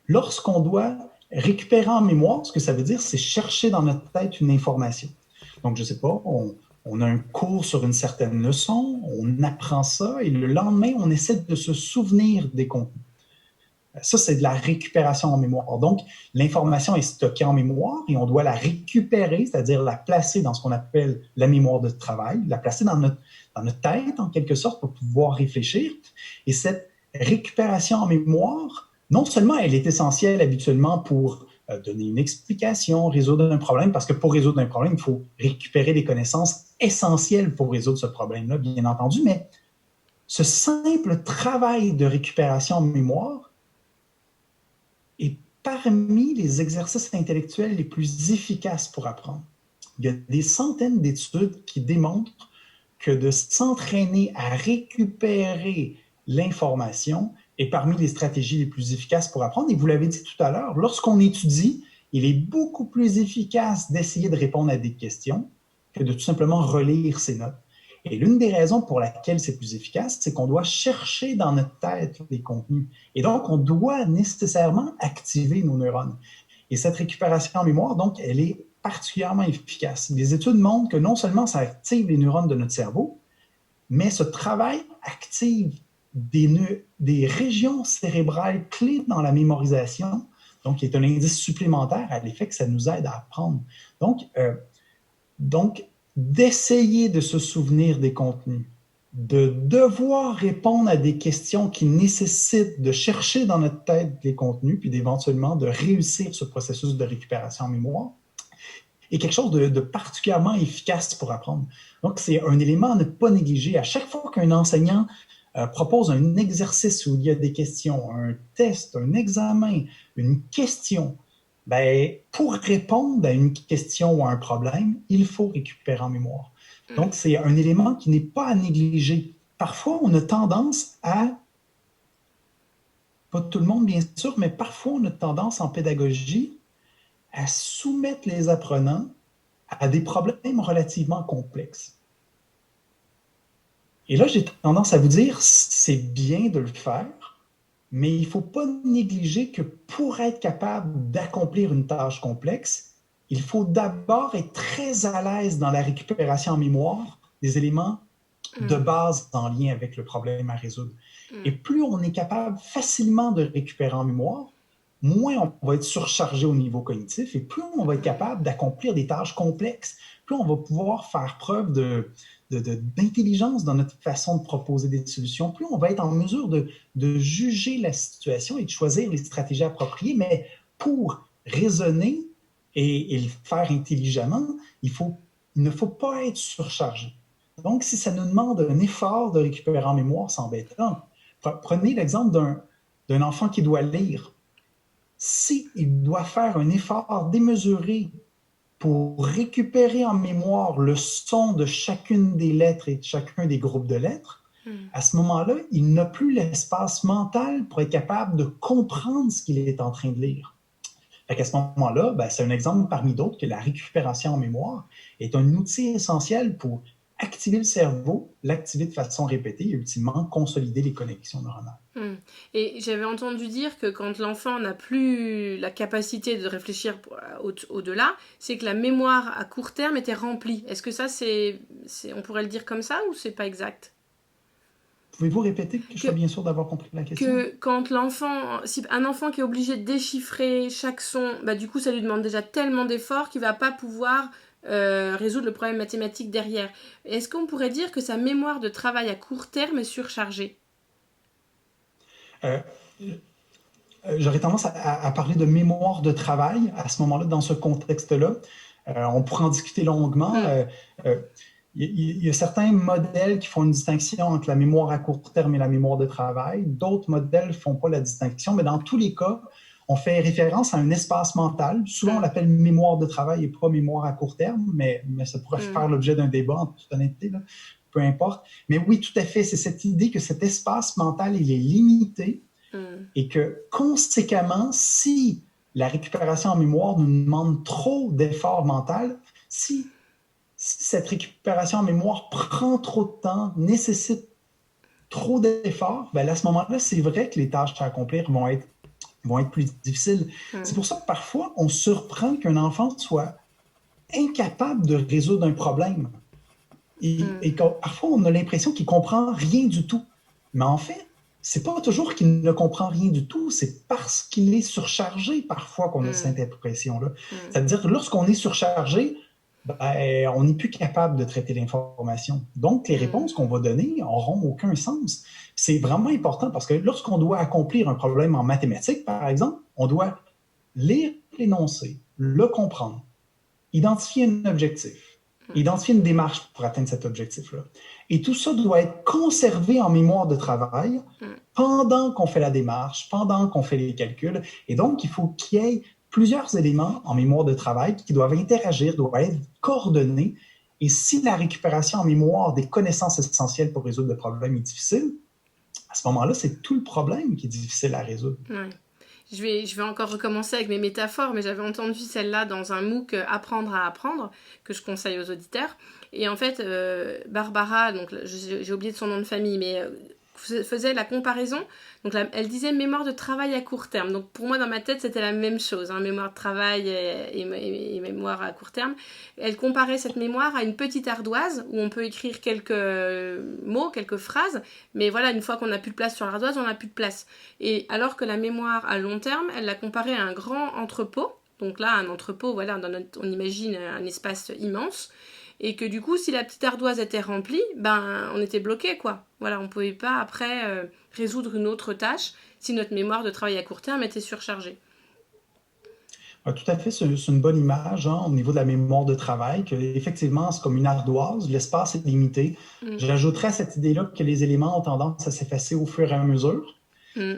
Lorsqu'on doit récupérer en mémoire, ce que ça veut dire, c'est chercher dans notre tête une information. Donc, je ne sais pas, on a un cours sur une certaine leçon, on apprend ça et le lendemain, on essaie de se souvenir des contenus. Ça, c'est de la récupération en mémoire. Donc, l'information est stockée en mémoire et on doit la récupérer, c'est-à-dire la placer dans ce qu'on appelle la mémoire de travail, la placer dans notre tête, en quelque sorte, pour pouvoir réfléchir. Et cette récupération en mémoire, non seulement elle est essentielle habituellement pour donner une explication, résoudre un problème, parce que pour résoudre un problème, il faut récupérer les connaissances essentielles pour résoudre ce problème-là, bien entendu, mais ce simple travail de récupération en mémoire est parmi les exercices intellectuels les plus efficaces pour apprendre. Il y a des centaines d'études qui démontrent que de s'entraîner à récupérer l'information est parmi les stratégies les plus efficaces pour apprendre. Et vous l'avez dit tout à l'heure, lorsqu'on étudie, il est beaucoup plus efficace d'essayer de répondre à des questions que de tout simplement relire ses notes. Et l'une des raisons pour laquelle c'est plus efficace, c'est qu'on doit chercher dans notre tête les contenus. Et donc, on doit nécessairement activer nos neurones. Et cette récupération en mémoire, donc, elle est particulièrement efficace. Les études montrent que non seulement ça active les neurones de notre cerveau, mais ce travail active des régions cérébrales clés dans la mémorisation, donc qui est un indice supplémentaire à l'effet que ça nous aide à apprendre. Donc d'essayer de se souvenir des contenus, de devoir répondre à des questions qui nécessitent de chercher dans notre tête les contenus, puis d'éventuellement de réussir ce processus de récupération en mémoire, est quelque chose de particulièrement efficace pour apprendre. Donc, c'est un élément à ne pas négliger. À chaque fois qu'un enseignant propose un exercice où il y a des questions, un test, un examen, une question, ben, pour répondre à une question ou à un problème, il faut récupérer en mémoire. Donc, c'est un élément qui n'est pas à négliger. Parfois, on a tendance à, pas tout le monde bien sûr, mais parfois on a tendance en pédagogie à soumettre les apprenants à des problèmes relativement complexes. Et là, j'ai tendance à vous dire, c'est bien de le faire, mais il ne faut pas négliger que pour être capable d'accomplir une tâche complexe, il faut d'abord être très à l'aise dans la récupération en mémoire des éléments de base en lien avec le problème à résoudre. Et plus on est capable facilement de récupérer en mémoire, moins on va être surchargé au niveau cognitif et plus on va être capable d'accomplir des tâches complexes, plus on va pouvoir faire preuve d'intelligence dans notre façon de proposer des solutions, plus on va être en mesure de juger la situation et de choisir les stratégies appropriées. Mais pour raisonner et le faire intelligemment, il ne faut pas être surchargé. Donc, si ça nous demande un effort de récupérer en mémoire, c'est embêtant. Prenez l'exemple d'un enfant qui doit lire. S'il doit faire un effort démesuré pour récupérer en mémoire le son de chacune des lettres et de chacun des groupes de lettres, à ce moment-là, il n'a plus l'espace mental pour être capable de comprendre ce qu'il est en train de lire. À ce moment-là, ben, c'est un exemple parmi d'autres que la récupération en mémoire est un outil essentiel pour activer le cerveau, l'activer de façon répétée et ultimement consolider les connexions neuronales. Et j'avais entendu dire que quand l'enfant n'a plus la capacité de réfléchir au-delà, c'est que la mémoire à court terme était remplie. Est-ce que ça, on pourrait le dire comme ça ou c'est pas exact? Pouvez-vous répéter que je Que, sois bien sûr d'avoir compris la question? que quand si un enfant qui est obligé de déchiffrer chaque son, bah, du coup, ça lui demande déjà tellement d'efforts qu'il va pas pouvoir résoudre le problème mathématique derrière. Est-ce qu'on pourrait dire que sa mémoire de travail à court terme est surchargée? Euh, J'aurais tendance à parler de mémoire de travail à ce moment-là, dans ce contexte-là. On pourrait en discuter longuement. Euh, il y a certains modèles qui font une distinction entre la mémoire à court terme et la mémoire de travail. D'autres modèles ne font pas la distinction, mais dans tous les cas, on fait référence à un espace mental. Souvent, on l'appelle mémoire de travail et pas mémoire à court terme, mais ça pourrait faire l'objet d'un débat, en toute honnêteté, là. Peu importe. Mais oui, tout à fait, c'est cette idée que cet espace mental, il est limité et que, conséquemment, si la récupération en mémoire nous demande trop d'efforts mentaux, si cette récupération en mémoire prend trop de temps, nécessite trop d'efforts, ben à ce moment-là, c'est vrai que les tâches à accomplir vont être plus difficiles. C'est pour ça que parfois, on surprend qu'un enfant soit incapable de résoudre un problème. Et parfois, on a l'impression qu'il ne comprend rien du tout. Mais en fait, c'est pas toujours qu'il ne comprend rien du tout, c'est parce qu'il est surchargé parfois qu'on a cette impression-là. C'est-à-dire que lorsqu'on est surchargé, ben, on n'est plus capable de traiter l'information. Donc, les réponses qu'on va donner n'auront aucun sens. C'est vraiment important parce que lorsqu'on doit accomplir un problème en mathématiques, par exemple, on doit lire l'énoncé, le comprendre, identifier un objectif, identifier une démarche pour atteindre cet objectif-là. Et tout ça doit être conservé en mémoire de travail pendant qu'on fait la démarche, pendant qu'on fait les calculs. Et donc, il faut qu'il y ait plusieurs éléments en mémoire de travail qui doivent interagir, doivent être coordonnés. Et si la récupération en mémoire des connaissances essentielles pour résoudre le problème est difficile, à ce moment-là, c'est tout le problème qui est difficile à résoudre. Ouais. Je vais encore recommencer avec mes métaphores, mais j'avais entendu celle-là dans un MOOC Apprendre à apprendre, que je conseille aux auditeurs. Et en fait, Barbara, donc j'ai oublié son nom de famille, mais faisait la comparaison. Donc elle disait mémoire de travail à court terme. Donc pour moi, dans ma tête, c'était la même chose, hein, mémoire de travail et mémoire à court terme. Elle comparait cette mémoire à une petite ardoise où on peut écrire quelques mots, quelques phrases, mais voilà, une fois qu'on n'a plus de place sur l'ardoise, on n'a plus de place. Et alors que la mémoire à long terme, elle l'a comparée à un grand entrepôt. Donc là, un entrepôt, voilà, on imagine un espace immense. Et que du coup, si la petite ardoise était remplie, ben, on était bloqué, quoi. Voilà, on ne pouvait pas après résoudre une autre tâche si notre mémoire de travail à court terme était surchargée. Tout à fait, c'est une bonne image, hein, au niveau de la mémoire de travail, que effectivement, c'est comme une ardoise, l'espace est limité. J'ajouterais à cette idée-là que les éléments ont tendance à s'effacer au fur et à mesure.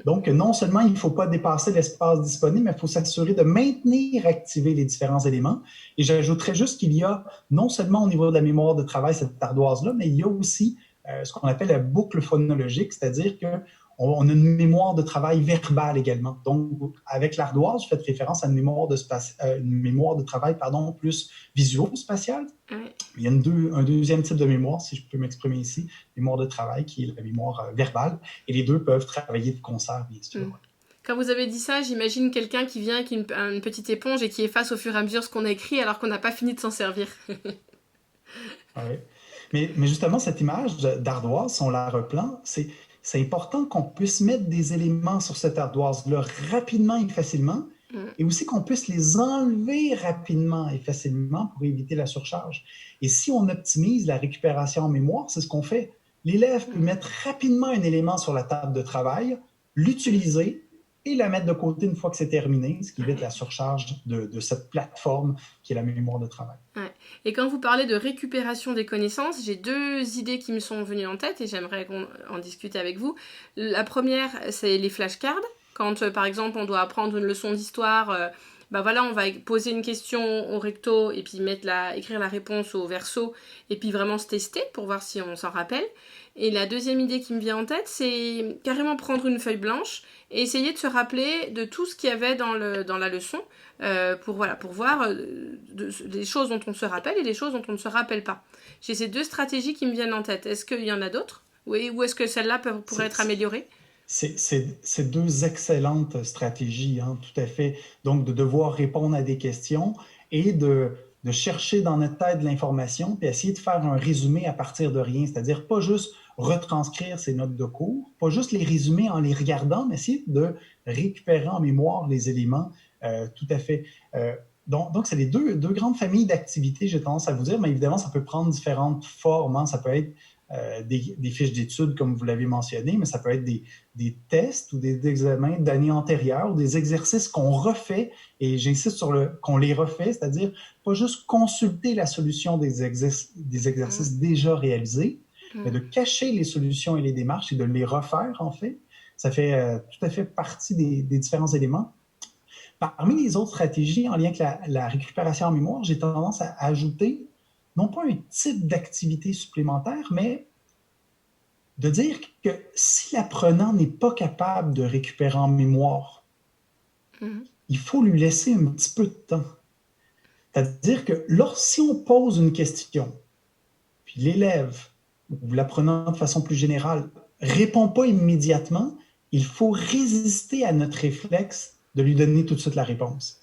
Donc, non seulement il ne faut pas dépasser l'espace disponible, mais il faut s'assurer de maintenir activés les différents éléments. Et j'ajouterais juste qu'il y a, non seulement au niveau de la mémoire de travail, cette ardoise-là, mais il y a aussi ce qu'on appelle la boucle phonologique, c'est-à-dire qu'on a une mémoire de travail verbale également. Donc, avec l'ardoise, vous faites référence à une mémoire de travail plus visuo-spatiale. Il y a un deuxième type de mémoire, si je peux m'exprimer ici, mémoire de travail, qui est la mémoire verbale. Et les deux peuvent travailler de concert, bien sûr. Quand vous avez dit ça, j'imagine quelqu'un qui vient avec une petite éponge et qui efface au fur et à mesure ce qu'on a écrit alors qu'on n'a pas fini de s'en servir. Oui. Mais justement, cette image d'ardoise, si on la reprend, c'est important qu'on puisse mettre des éléments sur cette ardoise-là rapidement et facilement, et aussi qu'on puisse les enlever rapidement et facilement pour éviter la surcharge. Et si on optimise la récupération en mémoire, c'est ce qu'on fait. L'élève peut mettre rapidement un élément sur la table de travail, l'utiliser et la mettre de côté une fois que c'est terminé, ce qui évite la surcharge de cette plateforme qui est la mémoire de travail. Ouais. Et quand vous parlez de récupération des connaissances, j'ai deux idées qui me sont venues en tête et j'aimerais qu'on en discute avec vous. La première, c'est les flashcards. Quand, par exemple, on doit apprendre une leçon d'histoire, ben voilà, on va poser une question au recto et puis écrire la réponse au verso et puis vraiment se tester pour voir si on s'en rappelle. Et la deuxième idée qui me vient en tête, c'est carrément prendre une feuille blanche et essayer de se rappeler de tout ce qu'il y avait dans la leçon pour voir des choses dont on se rappelle et des choses dont on ne se rappelle pas. J'ai ces deux stratégies qui me viennent en tête. Est-ce qu'il y en a d'autres ? Oui, ou est-ce que celle-là pourrait être améliorée ? C'est deux excellentes stratégies, hein, tout à fait. Donc, de devoir répondre à des questions et de chercher dans notre tête de l'information puis essayer de faire un résumé à partir de rien. C'est-à-dire pas juste « retranscrire ces notes de cours, pas juste les résumer en les regardant, mais essayer de récupérer en mémoire les éléments tout à fait. Donc, c'est les deux grandes familles d'activités, j'ai tendance à vous dire, mais évidemment, ça peut prendre différentes formes. Hein. Ça peut être des fiches d'études, comme vous l'avez mentionné, mais ça peut être des tests ou des examens d'années antérieures ou des exercices qu'on refait, et j'insiste sur qu'on les refait, c'est-à-dire pas juste consulter la solution des exercices déjà réalisés, mais de cacher les solutions et les démarches et de les refaire, en fait. Ça fait tout à fait partie des différents éléments. Parmi les autres stratégies en lien avec la récupération en mémoire, j'ai tendance à ajouter non pas un type d'activité supplémentaire, mais de dire que si l'apprenant n'est pas capable de récupérer en mémoire, il faut lui laisser un petit peu de temps. C'est-à-dire que si on pose une question, puis l'élève ou l'apprenant de façon plus générale répond pas immédiatement, il faut résister à notre réflexe de lui donner tout de suite la réponse.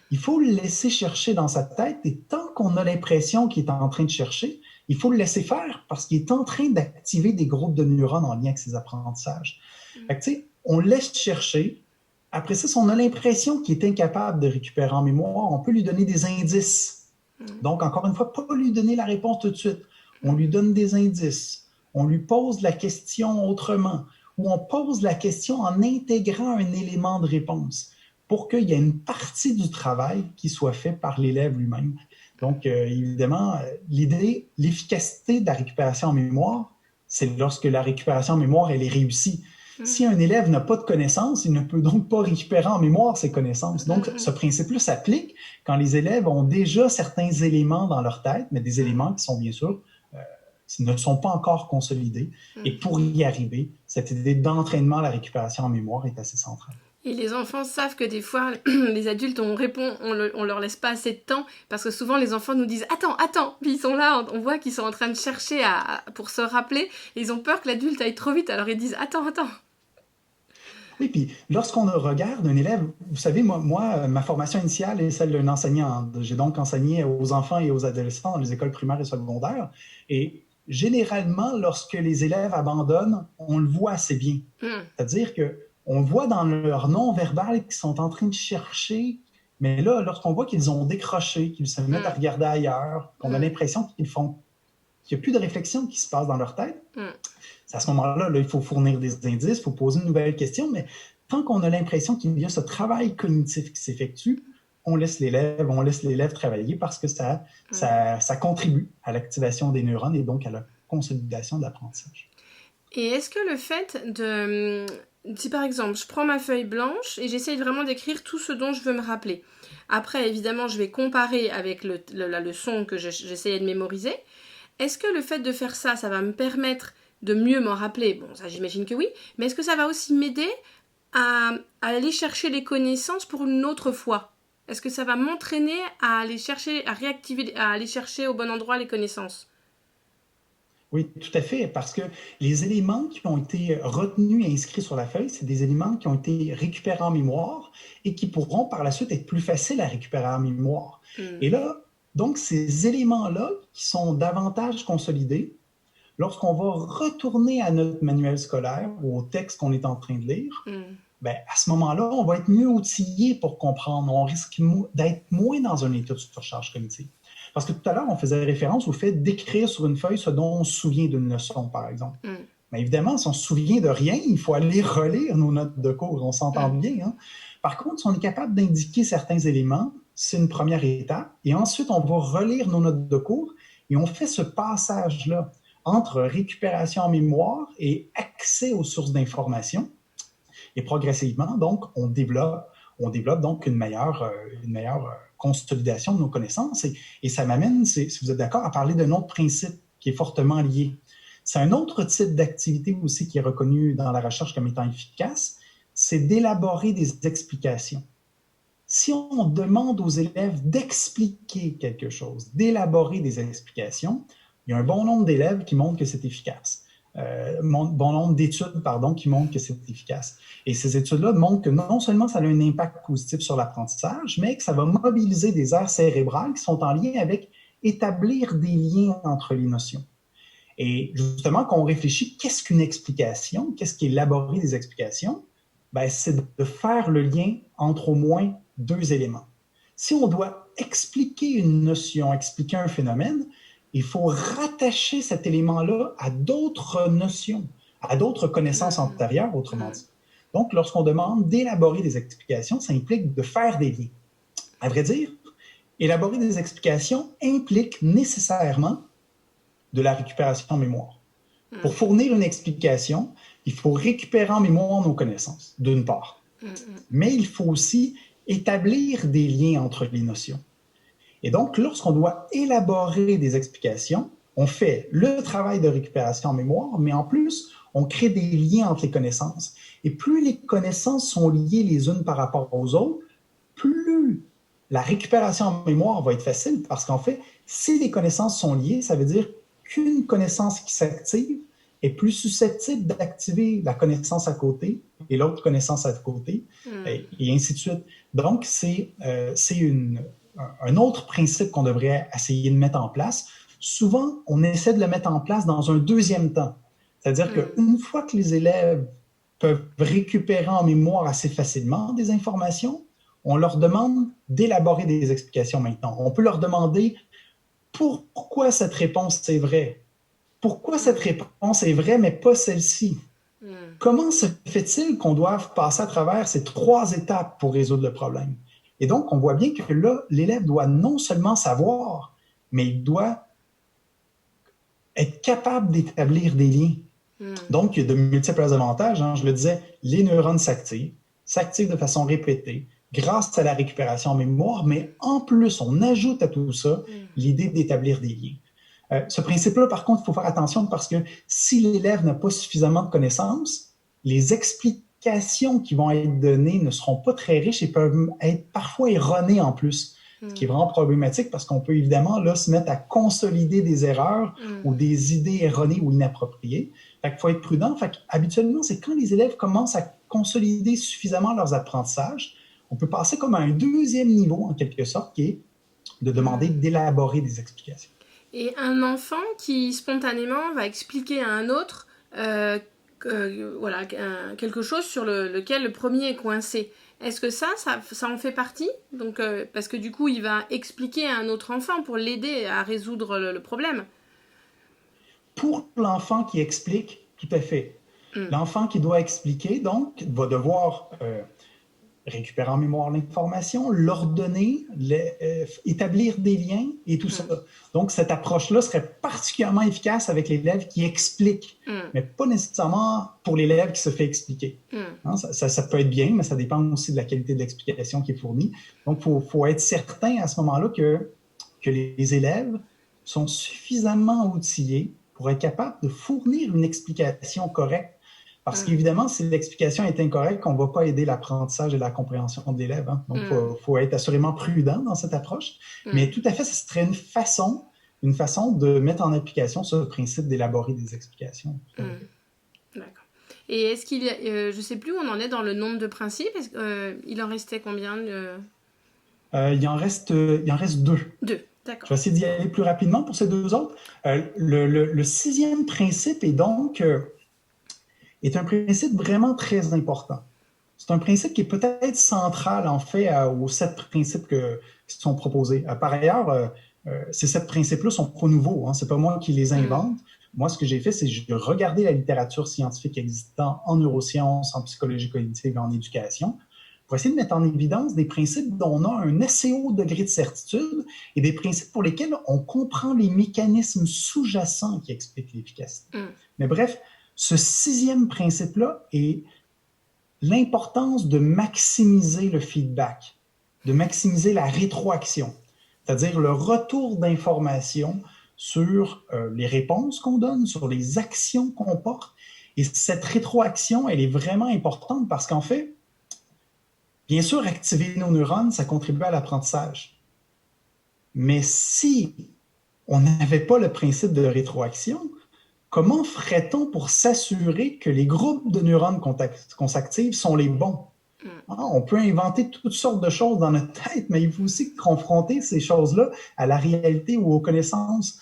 Il faut le laisser chercher dans sa tête, et tant qu'on a l'impression qu'il est en train de chercher, il faut le laisser faire parce qu'il est en train d'activer des groupes de neurones en lien avec ses apprentissages. Fait que, tu sais, on laisse chercher. Après ça, si on a l'impression qu'il est incapable de récupérer en mémoire, on peut lui donner des indices. Donc, encore une fois, pas lui donner la réponse tout de suite. On lui donne des indices. On lui pose la question autrement, ou on pose la question en intégrant un élément de réponse pour qu'il y ait une partie du travail qui soit fait par l'élève lui-même. Donc, évidemment, l'efficacité de la récupération en mémoire, c'est lorsque la récupération en mémoire, elle est réussie. Si un élève n'a pas de connaissances, il ne peut donc pas récupérer en mémoire ses connaissances. Donc, ce principe-là s'applique quand les élèves ont déjà certains éléments dans leur tête, mais des éléments qui sont bien sûr ne sont pas encore consolidés. Et pour y arriver, cette idée d'entraînement à la récupération en mémoire est assez centrale. Et les enfants savent que des fois, les adultes, on leur laisse pas assez de temps, parce que souvent les enfants nous disent « Attends !» Puis ils sont là, on voit qu'ils sont en train de chercher pour se rappeler, et ils ont peur que l'adulte aille trop vite, alors ils disent « Attends !» Oui, puis lorsqu'on regarde un élève, vous savez, moi, ma formation initiale est celle d'un enseignant. J'ai donc enseigné aux enfants et aux adolescents dans les écoles primaires et secondaires, et généralement, lorsque les élèves abandonnent, on le voit assez bien. C'est-à-dire qu'on voit dans leur non-verbal qu'ils sont en train de chercher, mais là, lorsqu'on voit qu'ils ont décroché, qu'ils se mettent à regarder ailleurs, qu'on a l'impression qu'il n'y a plus de réflexion qui se passe dans leur tête, c'est à ce moment-là, il faut fournir des indices, il faut poser une nouvelle question, mais tant qu'on a l'impression qu'il y a ce travail cognitif qui s'effectue, on laisse l'élève travailler parce que ça contribue à l'activation des neurones et donc à la consolidation de l'apprentissage. Et est-ce que le fait de... Si par exemple, je prends ma feuille blanche et j'essaye vraiment d'écrire tout ce dont je veux me rappeler. Après, évidemment, je vais comparer avec la leçon que j'essayais de mémoriser. Est-ce que le fait de faire ça, ça va me permettre de mieux m'en rappeler? Bon, ça j'imagine que oui. Mais est-ce que ça va aussi m'aider à aller chercher les connaissances pour une autre fois? Est-ce que ça va m'entraîner à aller chercher, à aller chercher au bon endroit les connaissances? Oui, tout à fait, parce que les éléments qui ont été retenus et inscrits sur la feuille, c'est des éléments qui ont été récupérés en mémoire et qui pourront par la suite être plus faciles à récupérer en mémoire. Et là, donc, ces éléments-là qui sont davantage consolidés, lorsqu'on va retourner à notre manuel scolaire ou au texte qu'on est en train de lire, ben, à ce moment-là, on va être mieux outillé pour comprendre. On risque d'être moins dans un état de surcharge cognitive. Parce que tout à l'heure, on faisait référence au fait d'écrire sur une feuille ce dont on se souvient d'une leçon, par exemple. Mais évidemment, si on se souvient de rien, il faut aller relire nos notes de cours. On s'entend bien. Hein? Par contre, si on est capable d'indiquer certains éléments, c'est une première étape. Et ensuite, on va relire nos notes de cours et on fait ce passage-là entre récupération en mémoire et accès aux sources d'information. Et progressivement, donc, on développe donc une meilleure consolidation de nos connaissances. Et ça m'amène, si vous êtes d'accord, à parler d'un autre principe qui est fortement lié. C'est un autre type d'activité aussi qui est reconnu dans la recherche comme étant efficace, c'est d'élaborer des explications. Si on demande aux élèves d'expliquer quelque chose, d'élaborer des explications, il y a un bon nombre d'élèves qui montrent que c'est efficace. Bon nombre d'études, qui montrent que c'est efficace. Et ces études-là montrent que non seulement ça a un impact positif sur l'apprentissage, mais que ça va mobiliser des aires cérébrales qui sont en lien avec établir des liens entre les notions. Et justement, quand on réfléchit, qu'est-ce qu'une explication? Qu'est-ce qui est élaborer des explications? Ben, c'est de faire le lien entre au moins deux éléments. Si on doit expliquer une notion, expliquer un phénomène, il faut rattacher cet élément-là à d'autres notions, à d'autres connaissances antérieures, autrement dit. Donc, lorsqu'on demande d'élaborer des explications, ça implique de faire des liens. À vrai dire, élaborer des explications implique nécessairement de la récupération en mémoire. Pour fournir une explication, il faut récupérer en mémoire nos connaissances, d'une part. Mais il faut aussi établir des liens entre les notions. Et donc, lorsqu'on doit élaborer des explications, on fait le travail de récupération en mémoire, mais en plus, on crée des liens entre les connaissances. Et plus les connaissances sont liées les unes par rapport aux autres, plus la récupération en mémoire va être facile, parce qu'en fait, si les connaissances sont liées, ça veut dire qu'une connaissance qui s'active est plus susceptible d'activer la connaissance à côté et l'autre connaissance à côté, et ainsi de suite. Donc, c'est un autre principe qu'on devrait essayer de mettre en place. Souvent, on essaie de le mettre en place dans un deuxième temps. C'est-à-dire qu'une fois que les élèves peuvent récupérer en mémoire assez facilement des informations, on leur demande d'élaborer des explications maintenant. On peut leur demander pourquoi cette réponse est vraie. Pourquoi cette réponse est vraie, mais pas celle-ci? Comment se fait-il qu'on doive passer à travers ces 3 étapes pour résoudre le problème? Et donc, on voit bien que là, l'élève doit non seulement savoir, mais il doit être capable d'établir des liens. Donc, il y a de multiples avantages. Je le disais, les neurones s'activent de façon répétée grâce à la récupération en mémoire, mais en plus, on ajoute à tout ça l'idée d'établir des liens. Ce principe-là, par contre, il faut faire attention parce que si l'élève n'a pas suffisamment de connaissances, les explications qui vont être données ne seront pas très riches et peuvent être parfois erronées en plus, ce qui est vraiment problématique parce qu'on peut évidemment là, se mettre à consolider des erreurs ou des idées erronées ou inappropriées. Fait qu'il faut être prudent. Fait habituellement, c'est quand les élèves commencent à consolider suffisamment leurs apprentissages, on peut passer comme à un deuxième niveau, en quelque sorte, qui est de demander d'élaborer des explications. Et un enfant qui, spontanément, va expliquer à un autre quelque chose sur lequel le premier est coincé. Est-ce que ça en fait partie? Donc, parce que du coup, il va expliquer à un autre enfant pour l'aider à résoudre le problème. Pour l'enfant qui explique, tout à fait. L'enfant qui doit expliquer, donc, va devoir récupérer en mémoire l'information, l'ordonner, établir des liens et tout ça. Donc, cette approche-là serait particulièrement efficace avec l'élève qui explique, mais pas nécessairement pour l'élève qui se fait expliquer. Ça peut être bien, mais ça dépend aussi de la qualité de l'explication qui est fournie. Donc, il faut être certain à ce moment-là que les élèves sont suffisamment outillés pour être capables de fournir une explication correcte. Parce qu'évidemment, si l'explication est incorrecte, on ne va pas aider l'apprentissage et la compréhension de l'élève. Donc, il faut être assurément prudent dans cette approche. Mais tout à fait, ce serait une façon de mettre en application ce principe d'élaborer des explications. D'accord. Et est-ce qu'il y a, je ne sais plus où on en est dans le nombre de principes. Il en restait combien il en reste 2. 2, d'accord. Je vais essayer d'y aller plus rapidement pour ces 2 autres. Le 6e principe est donc... est un principe vraiment très important. C'est un principe qui est peut-être central, en fait, aux 7 principes qui sont proposés. Par ailleurs, ces 7 principes-là sont pas nouveaux. Ce n'est pas moi qui les invente. Moi, ce que j'ai fait, c'est que j'ai regardé la littérature scientifique existante en neurosciences, en psychologie cognitive et en éducation pour essayer de mettre en évidence des principes dont on a un assez haut degré de certitude et des principes pour lesquels on comprend les mécanismes sous-jacents qui expliquent l'efficacité. Mais bref, ce 6e principe-là est l'importance de maximiser le feedback, de maximiser la rétroaction, c'est-à-dire le retour d'informations sur les réponses qu'on donne, sur les actions qu'on porte. Et cette rétroaction, elle est vraiment importante parce qu'en fait, bien sûr, activer nos neurones, ça contribue à l'apprentissage. Mais si on n'avait pas le principe de rétroaction, comment ferait-on pour s'assurer que les groupes de neurones qu'on s'active sont les bons? On peut inventer toutes sortes de choses dans notre tête, mais il faut aussi confronter ces choses-là à la réalité ou aux connaissances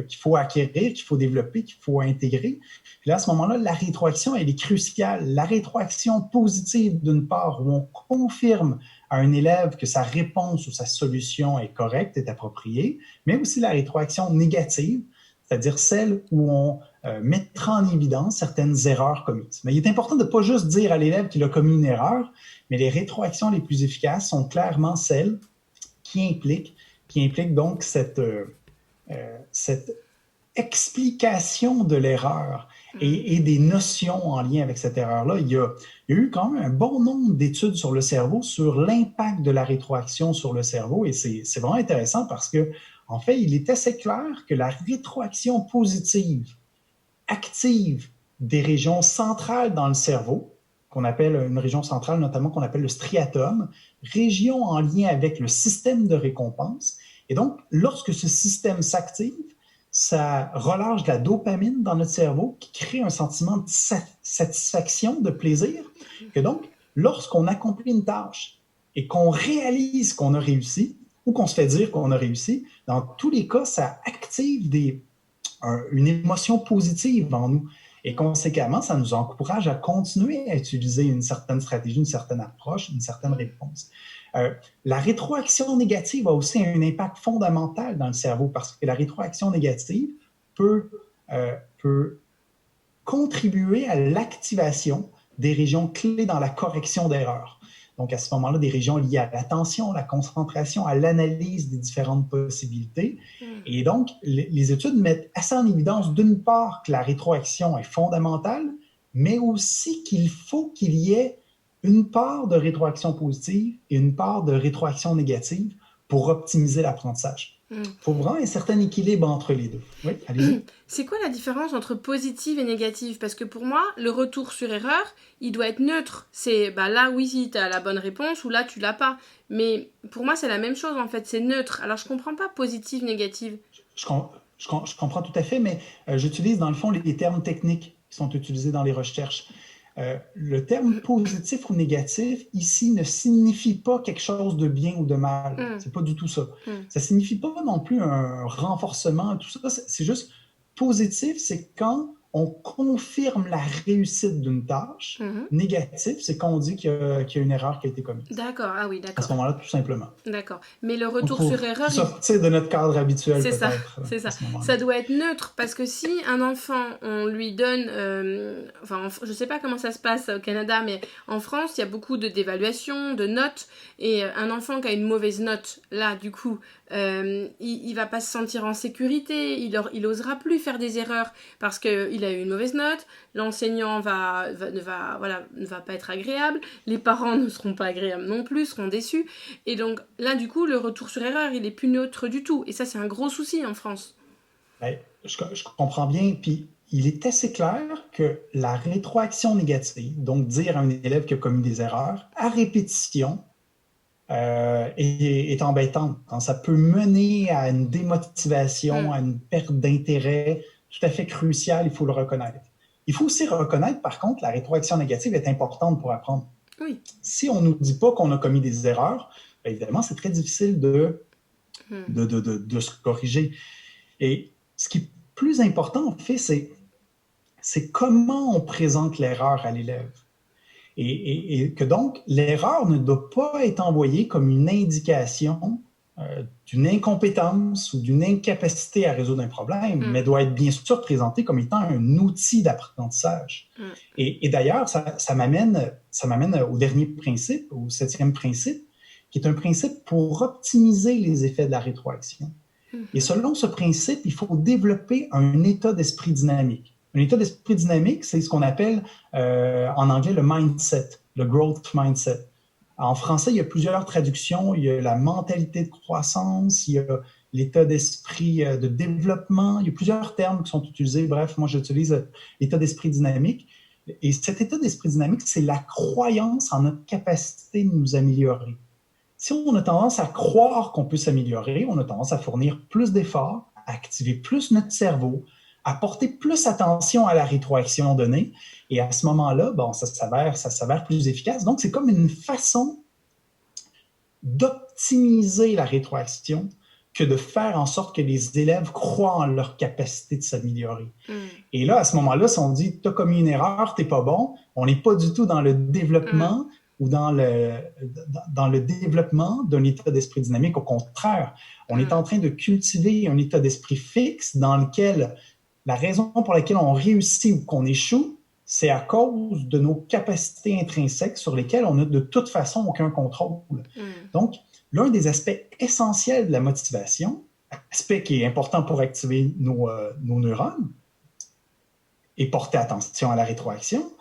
qu'il faut acquérir, qu'il faut développer, qu'il faut intégrer. Puis là, à ce moment-là, la rétroaction, elle est cruciale. La rétroaction positive, d'une part, où on confirme à un élève que sa réponse ou sa solution est correcte, est appropriée, mais aussi la rétroaction négative, c'est-à-dire celle où on mettra en évidence certaines erreurs commises. Mais il est important de ne pas juste dire à l'élève qu'il a commis une erreur, mais les rétroactions les plus efficaces sont clairement celles qui impliquent donc cette explication de l'erreur et des notions en lien avec cette erreur-là. Il y a eu quand même un bon nombre d'études sur le cerveau, sur l'impact de la rétroaction sur le cerveau, et c'est vraiment intéressant parce que, en fait, il est assez clair que la rétroaction positive active des régions centrales dans le cerveau, qu'on appelle une région centrale notamment qu'on appelle le striatum, région en lien avec le système de récompense. Et donc, lorsque ce système s'active, ça relâche de la dopamine dans notre cerveau qui crée un sentiment de satisfaction, de plaisir. Que donc, lorsqu'on accomplit une tâche et qu'on réalise qu'on a réussi ou qu'on se fait dire qu'on a réussi, dans tous les cas, ça active une émotion positive en nous. Et conséquemment, ça nous encourage à continuer à utiliser une certaine stratégie, une certaine approche, une certaine réponse. La rétroaction négative a aussi un impact fondamental dans le cerveau parce que la rétroaction négative peut contribuer à l'activation des régions clés dans la correction d'erreurs. Donc, à ce moment-là, des régions liées à l'attention, la concentration, à l'analyse des différentes possibilités. Et donc, les études mettent assez en évidence, d'une part, que la rétroaction est fondamentale, mais aussi qu'il faut qu'il y ait une part de rétroaction positive et une part de rétroaction négative pour optimiser l'apprentissage. Il faut vraiment un certain équilibre entre les deux. Oui, allez-y. C'est quoi la différence entre positive et négative? Parce que pour moi, le retour sur erreur, il doit être neutre. C'est là, oui, tu as la bonne réponse ou là, tu l'as pas. Mais pour moi, c'est la même chose en fait, c'est neutre. Alors, je comprends pas positive, négative. Je comprends tout à fait, mais j'utilise dans le fond les termes techniques qui sont utilisés dans les recherches. Le terme positif ou négatif, ici, ne signifie pas quelque chose de bien ou de mal. C'est pas du tout ça. Ça signifie pas non plus un renforcement, tout ça. C'est juste positif, c'est quand on confirme la réussite d'une tâche. Négatif, c'est quand on dit qu'il y a une erreur qui a été commise. D'accord, ah oui, d'accord. À ce moment-là, tout simplement. D'accord. Mais le retour sur erreur... sortir de notre cadre habituel, c'est ça, peut-être. C'est ça. Ça doit être neutre, parce que si un enfant, on lui donne... je sais pas comment ça se passe au Canada, mais en France, il y a beaucoup d'évaluations, de notes, et un enfant qui a une mauvaise note, là, du coup, il va pas se sentir en sécurité, il osera plus faire des erreurs, parce qu'il a eu une mauvaise note, l'enseignant ne va pas être agréable, les parents ne seront pas agréables non plus, seront déçus, et donc là du coup le retour sur erreur il est plus neutre du tout, et ça c'est un gros souci en France. Je comprends bien, puis il est assez clair que la rétroaction négative, donc dire à un élève qui a commis des erreurs, à répétition, est embêtante. Quand ça peut mener à une démotivation, à une perte d'intérêt tout à fait cruciale, il faut le reconnaître. Il faut aussi reconnaître, par contre, la rétroaction négative est importante pour apprendre. Oui. Si on ne nous dit pas qu'on a commis des erreurs, bien évidemment, c'est très difficile de se corriger. Et ce qui est plus important, en fait, c'est comment on présente l'erreur à l'élève. Et que donc, l'erreur ne doit pas être envoyée comme une indication d'une incompétence ou d'une incapacité à résoudre un problème, mais doit être bien sûr présentée comme étant un outil d'apprentissage. Et d'ailleurs, ça m'amène au dernier principe, au 7e principe, qui est un principe pour optimiser les effets de la rétroaction. Et selon ce principe, il faut développer un état d'esprit dynamique. Un état d'esprit dynamique, c'est ce qu'on appelle en anglais le mindset, le growth mindset. En français, il y a plusieurs traductions. Il y a la mentalité de croissance, il y a l'état d'esprit de développement. Il y a plusieurs termes qui sont utilisés. Bref, moi, j'utilise l'état d'esprit dynamique. Et cet état d'esprit dynamique, c'est la croyance en notre capacité de nous améliorer. Si on a tendance à croire qu'on peut s'améliorer, on a tendance à fournir plus d'efforts, à activer plus notre cerveau, à porter plus attention à la rétroaction donnée. Et à ce moment-là, ça s'avère plus efficace. Donc, c'est comme une façon d'optimiser la rétroaction que de faire en sorte que les élèves croient en leur capacité de s'améliorer. Et là, à ce moment-là, si on dit « tu as commis une erreur, tu n'es pas bon », on n'est pas du tout dans le développement ou dans le développement d'un état d'esprit dynamique. Au contraire, on est en train de cultiver un état d'esprit fixe dans lequel la raison pour laquelle on réussit ou qu'on échoue, c'est à cause de nos capacités intrinsèques sur lesquelles on n'a de toute façon aucun contrôle. Donc, l'un des aspects essentiels de la motivation, aspect qui est important pour activer nos neurones et porter attention à la rétroaction,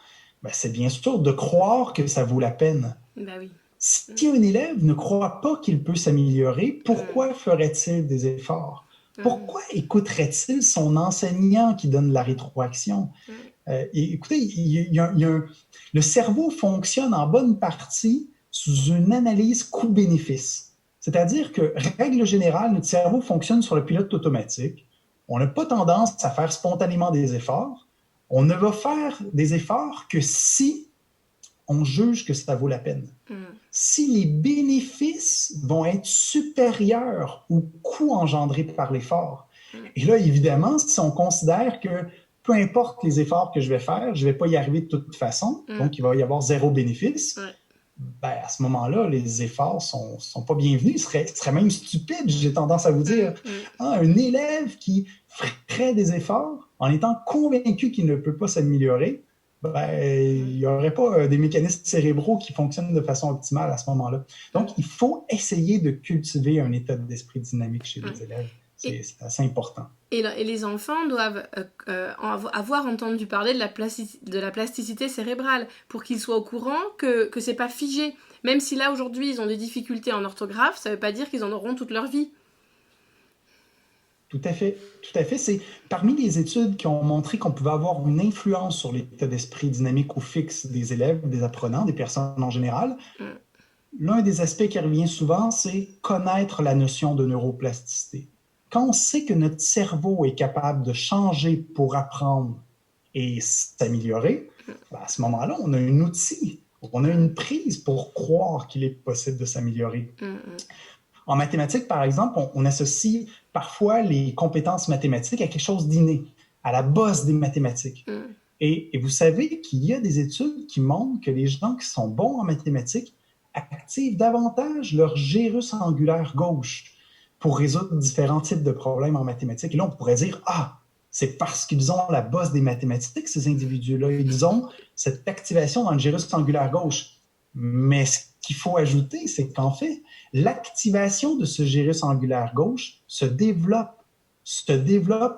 ben c'est bien sûr de croire que ça vaut la peine. Ben oui. Si un élève ne croit pas qu'il peut s'améliorer, pourquoi ferait-il des efforts? Pourquoi écouterait-il son enseignant qui donne la rétroaction? Écoutez, le cerveau fonctionne en bonne partie sous une analyse coût-bénéfice. C'est-à-dire que, règle générale, notre cerveau fonctionne sur le pilote automatique. On n'a pas tendance à faire spontanément des efforts. On ne va faire des efforts que si on juge que ça vaut la peine. Si les bénéfices vont être supérieurs au coût engendré par l'effort. Et là, évidemment, si on considère que peu importe les efforts que je vais faire, je ne vais pas y arriver de toute façon, donc il va y avoir zéro bénéfice, ben, à ce moment-là, les efforts ne sont pas bienvenus. Ce serait même stupide, j'ai tendance à vous dire. Un élève qui ferait des efforts en étant convaincu qu'il ne peut pas s'améliorer, ben, il n'y aurait pas des mécanismes cérébraux qui fonctionnent de façon optimale à ce moment-là. Donc, il faut essayer de cultiver un état d'esprit dynamique chez les élèves. C'est assez important. Et les enfants doivent avoir entendu parler de la plasticité cérébrale pour qu'ils soient au courant que ce n'est pas figé. Même si là, aujourd'hui, ils ont des difficultés en orthographe, ça ne veut pas dire qu'ils en auront toute leur vie. Tout à fait. C'est parmi les études qui ont montré qu'on pouvait avoir une influence sur l'état d'esprit dynamique ou fixe des élèves, des apprenants, des personnes en général. L'un des aspects qui revient souvent, c'est connaître la notion de neuroplasticité. Quand on sait que notre cerveau est capable de changer pour apprendre et s'améliorer, ben à ce moment-là, on a un outil, on a une prise pour croire qu'il est possible de s'améliorer. En mathématiques, par exemple, on associe parfois les compétences mathématiques à quelque chose d'inné, à la base des mathématiques. Et vous savez qu'il y a des études qui montrent que les gens qui sont bons en mathématiques activent davantage leur gyrus angulaire gauche pour résoudre différents types de problèmes en mathématiques. Et là, on pourrait dire, c'est parce qu'ils ont la base des mathématiques, ces individus-là. Ils ont cette activation dans le gyrus angulaire gauche. Mais ce qu'il faut ajouter, c'est qu'en fait, l'activation de ce gyrus angulaire gauche se développe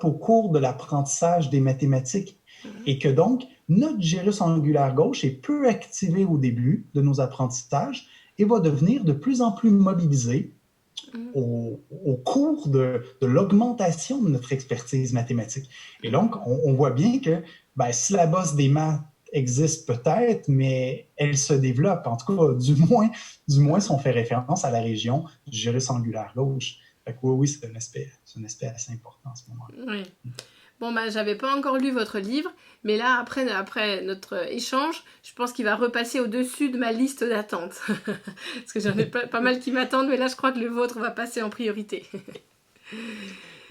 au cours de l'apprentissage des mathématiques. Et que donc, notre gyrus angulaire gauche est peu activé au début de nos apprentissages et va devenir de plus en plus mobilisé au cours de l'augmentation de notre expertise mathématique. Et donc, on voit bien que si la base des maths existe peut-être, mais elle se développe. En tout cas, du moins si on fait référence à la région du gyrus angulaire gauche. Fait que oui, c'est un aspect assez important en ce moment-là. Oui. Bon, j'avais pas encore lu votre livre, mais là, après notre échange, je pense qu'il va repasser au-dessus de ma liste d'attente. Parce que j'en ai pas mal qui m'attendent, mais là, je crois que le vôtre va passer en priorité.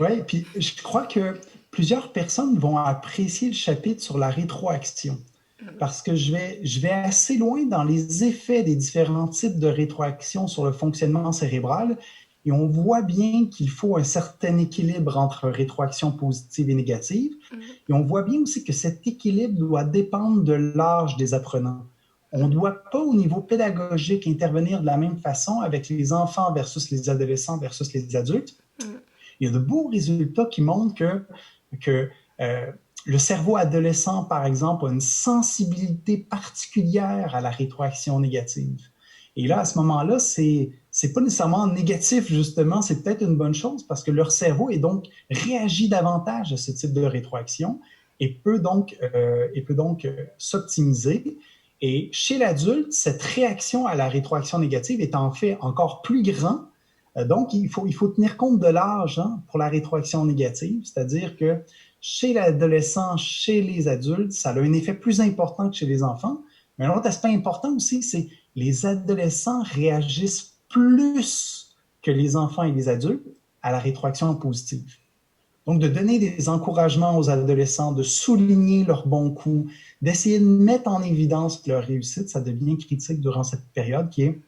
Oui, puis je crois que plusieurs personnes vont apprécier le chapitre sur la rétroaction. Parce que je vais assez loin dans les effets des différents types de rétroaction sur le fonctionnement cérébral et on voit bien qu'il faut un certain équilibre entre rétroaction positive et négative. Et on voit bien aussi que cet équilibre doit dépendre de l'âge des apprenants. On ne doit pas, au niveau pédagogique, intervenir de la même façon avec les enfants versus les adolescents versus les adultes. Il y a de beaux résultats qui montrent que le cerveau adolescent, par exemple, a une sensibilité particulière à la rétroaction négative. Et là, à ce moment-là, c'est pas nécessairement négatif, justement, c'est peut-être une bonne chose parce que leur cerveau réagit davantage à ce type de rétroaction et peut donc s'optimiser. Et chez l'adulte, cette réaction à la rétroaction négative est en fait encore plus grande. Donc, il faut tenir compte de l'âge pour la rétroaction négative, c'est-à-dire que chez l'adolescent, chez les adultes, ça a un effet plus important que chez les enfants. Mais un autre aspect important aussi, c'est que les adolescents réagissent plus que les enfants et les adultes à la rétroaction positive. Donc, de donner des encouragements aux adolescents, de souligner leurs bons coups, d'essayer de mettre en évidence leur réussite, ça devient critique durant cette période qui est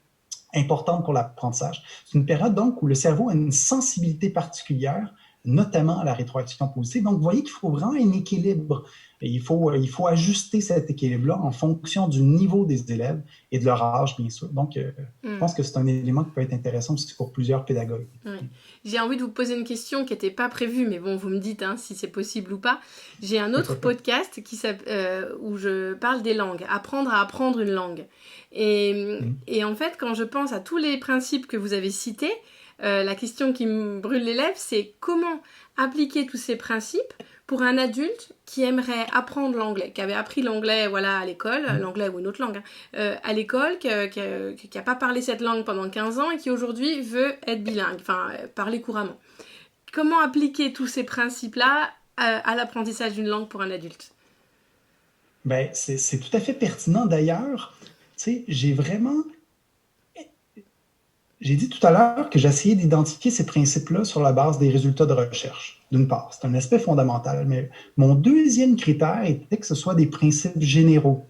importante pour l'apprentissage. C'est une période donc où le cerveau a une sensibilité particulière, notamment à la rétroaction positive. Donc, vous voyez qu'il faut vraiment un équilibre. Et il faut ajuster cet équilibre-là en fonction du niveau des élèves et de leur âge, bien sûr. Donc, je pense que c'est un élément qui peut être intéressant aussi pour plusieurs pédagogues. Ouais. J'ai envie de vous poser une question qui n'était pas prévue, mais bon, vous me dites si c'est possible ou pas. J'ai un autre podcast où je parle des langues, apprendre à apprendre une langue. Et en fait, quand je pense à tous les principes que vous avez cités, la question qui me brûle les lèvres, c'est comment appliquer tous ces principes pour un adulte qui aimerait apprendre l'anglais, qui avait appris l'anglais à l'école, l'anglais ou une autre langue, à l'école, qui n'a pas parlé cette langue pendant 15 ans et qui aujourd'hui veut être bilingue, parler couramment. Comment appliquer tous ces principes-là à l'apprentissage d'une langue pour un adulte? Ben, c'est tout à fait pertinent. D'ailleurs, j'ai dit tout à l'heure que j'essayais d'identifier ces principes-là sur la base des résultats de recherche, d'une part. C'est un aspect fondamental. Mais mon deuxième critère était que ce soit des principes généraux.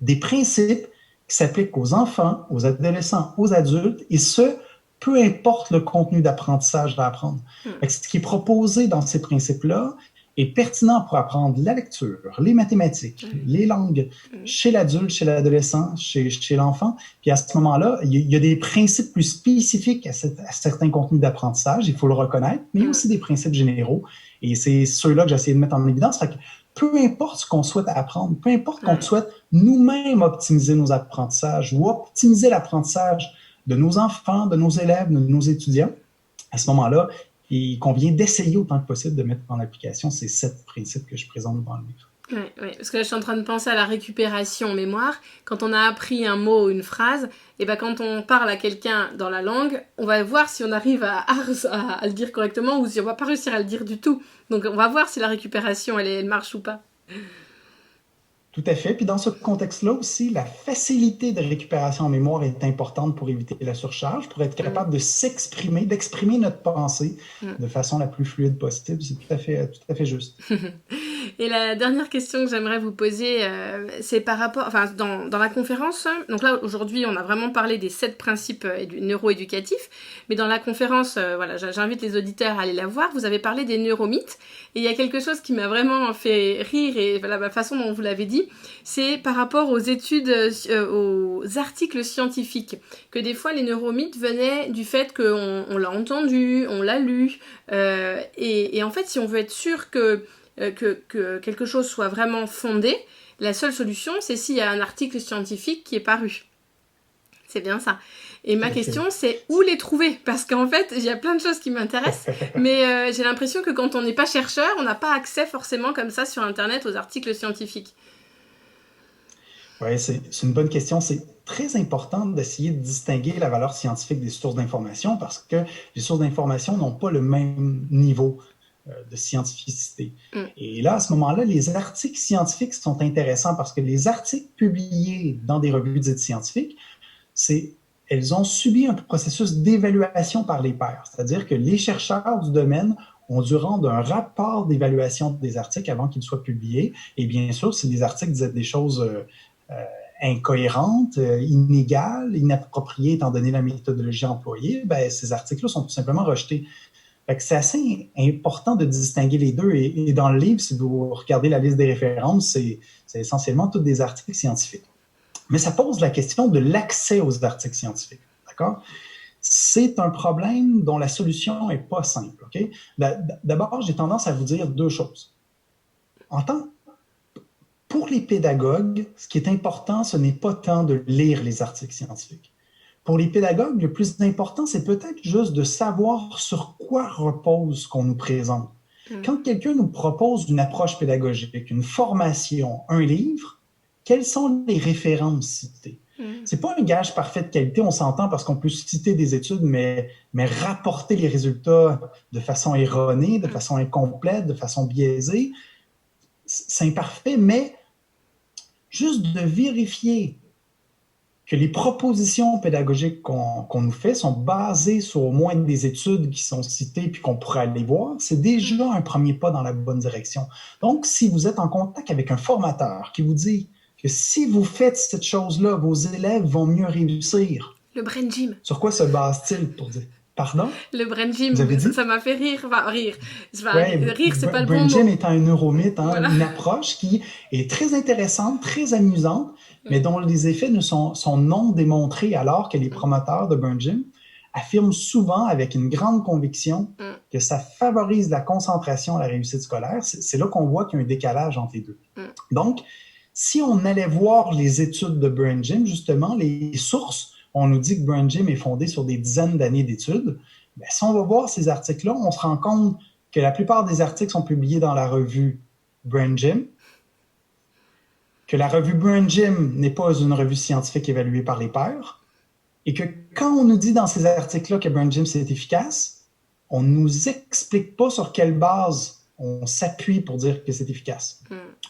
Des principes qui s'appliquent aux enfants, aux adolescents, aux adultes, et ce, peu importe le contenu d'apprentissage à apprendre. Ce qui est proposé dans ces principes-là est pertinent pour apprendre la lecture, les mathématiques, les langues, chez l'adulte, chez l'adolescent, chez l'enfant. Puis à ce moment-là, il y a des principes plus spécifiques à certains contenus d'apprentissage, il faut le reconnaître, mais aussi des principes généraux. Et c'est ceux-là que j'essaie de mettre en évidence. Fait que peu importe ce qu'on souhaite apprendre, peu importe qu'on souhaite nous-mêmes optimiser nos apprentissages ou optimiser l'apprentissage de nos enfants, de nos élèves, de nos étudiants, à ce moment-là, il convient d'essayer autant que possible de mettre en application ces 7 principes que je présente dans le livre. Oui, parce que là, je suis en train de penser à la récupération en mémoire. Quand on a appris un mot ou une phrase, et quand on parle à quelqu'un dans la langue, on va voir si on arrive à le dire correctement ou si on ne va pas réussir à le dire du tout. Donc, on va voir si la récupération, elle marche ou pas. Tout à fait. Puis dans ce contexte-là aussi, la facilité de récupération en mémoire est importante pour éviter la surcharge, pour être capable de s'exprimer, d'exprimer notre pensée de façon la plus fluide possible. C'est tout à fait juste. Et la dernière question que j'aimerais vous poser, c'est par rapport, dans la conférence, donc là aujourd'hui on a vraiment parlé des 7 principes neuro-éducatifs, mais dans la conférence, j'invite les auditeurs à aller la voir, vous avez parlé des neuromythes, et il y a quelque chose qui m'a vraiment fait rire, et la façon dont vous l'avez dit, c'est par rapport aux études, aux articles scientifiques, que des fois les neuromythes venaient du fait qu'on l'a entendu, on l'a lu, et en fait si on veut être sûr que quelque chose soit vraiment fondé, la seule solution, c'est s'il y a un article scientifique qui est paru. C'est bien ça. Et ma question, c'est où les trouver? Parce qu'en fait, il y a plein de choses qui m'intéressent, mais j'ai l'impression que quand on n'est pas chercheur, on n'a pas accès forcément comme ça sur Internet aux articles scientifiques. Oui, c'est une bonne question. C'est très important d'essayer de distinguer la valeur scientifique des sources d'information parce que les sources d'information n'ont pas le même niveau de scientificité. Et là, à ce moment-là, les articles scientifiques sont intéressants parce que les articles publiés dans des revues dites scientifiques, elles ont subi un processus d'évaluation par les pairs. C'est-à-dire que les chercheurs du domaine ont dû rendre un rapport d'évaluation des articles avant qu'ils soient publiés. Et bien sûr, si les articles disaient des choses incohérentes, inégales, inappropriées étant donné la méthodologie employée, ces articles-là sont tout simplement rejetés. C'est assez important de distinguer les deux. Et dans le livre, si vous regardez la liste des références, c'est essentiellement tous des articles scientifiques. Mais ça pose la question de l'accès aux articles scientifiques. D'accord? C'est un problème dont la solution n'est pas simple. Okay? D'abord, j'ai tendance à vous dire 2 choses. Pour les pédagogues, ce qui est important, ce n'est pas tant de lire les articles scientifiques. Pour les pédagogues, le plus important, c'est peut-être juste de savoir sur quoi repose ce qu'on nous présente. Quand quelqu'un nous propose une approche pédagogique, une formation, un livre, quelles sont les références citées? C'est pas un gage parfait de qualité, on s'entend parce qu'on peut citer des études, mais rapporter les résultats de façon erronée, de façon incomplète, de façon biaisée, c'est imparfait, mais juste de vérifier que les propositions pédagogiques qu'on nous fait sont basées sur au moins des études qui sont citées puis qu'on pourrait aller voir, c'est déjà un premier pas dans la bonne direction. Donc, si vous êtes en contact avec un formateur qui vous dit que si vous faites cette chose-là, vos élèves vont mieux réussir. Le brain gym. Sur quoi se base-t-il pour dire? Pardon? Le brain gym, Vous avez dit? ça m'a fait rire. Enfin, rire. Ouais, Rire, c'est pas le bon brain mot. gym étant un neuromythe, hein, Voilà. une approche qui est très intéressante, très amusante, mais dont les effets sont non démontrés, alors que les promoteurs de brain gym affirment souvent avec une grande conviction que ça favorise la concentration et la réussite scolaire. C'est là qu'on voit qu'il y a un décalage entre les deux. Donc, si on allait voir les études de brain gym, justement, les sources, on nous dit que brain gym est fondé sur des dizaines d'années d'études. Bien, si on va voir ces articles-là, on se rend compte que la plupart des articles sont publiés dans la revue Brain Gym, que la revue Brain Gym n'est pas une revue scientifique évaluée par les pairs, et que quand on nous dit dans ces articles-là que Brain Gym c'est efficace, on ne nous explique pas sur quelle base on s'appuie pour dire que c'est efficace.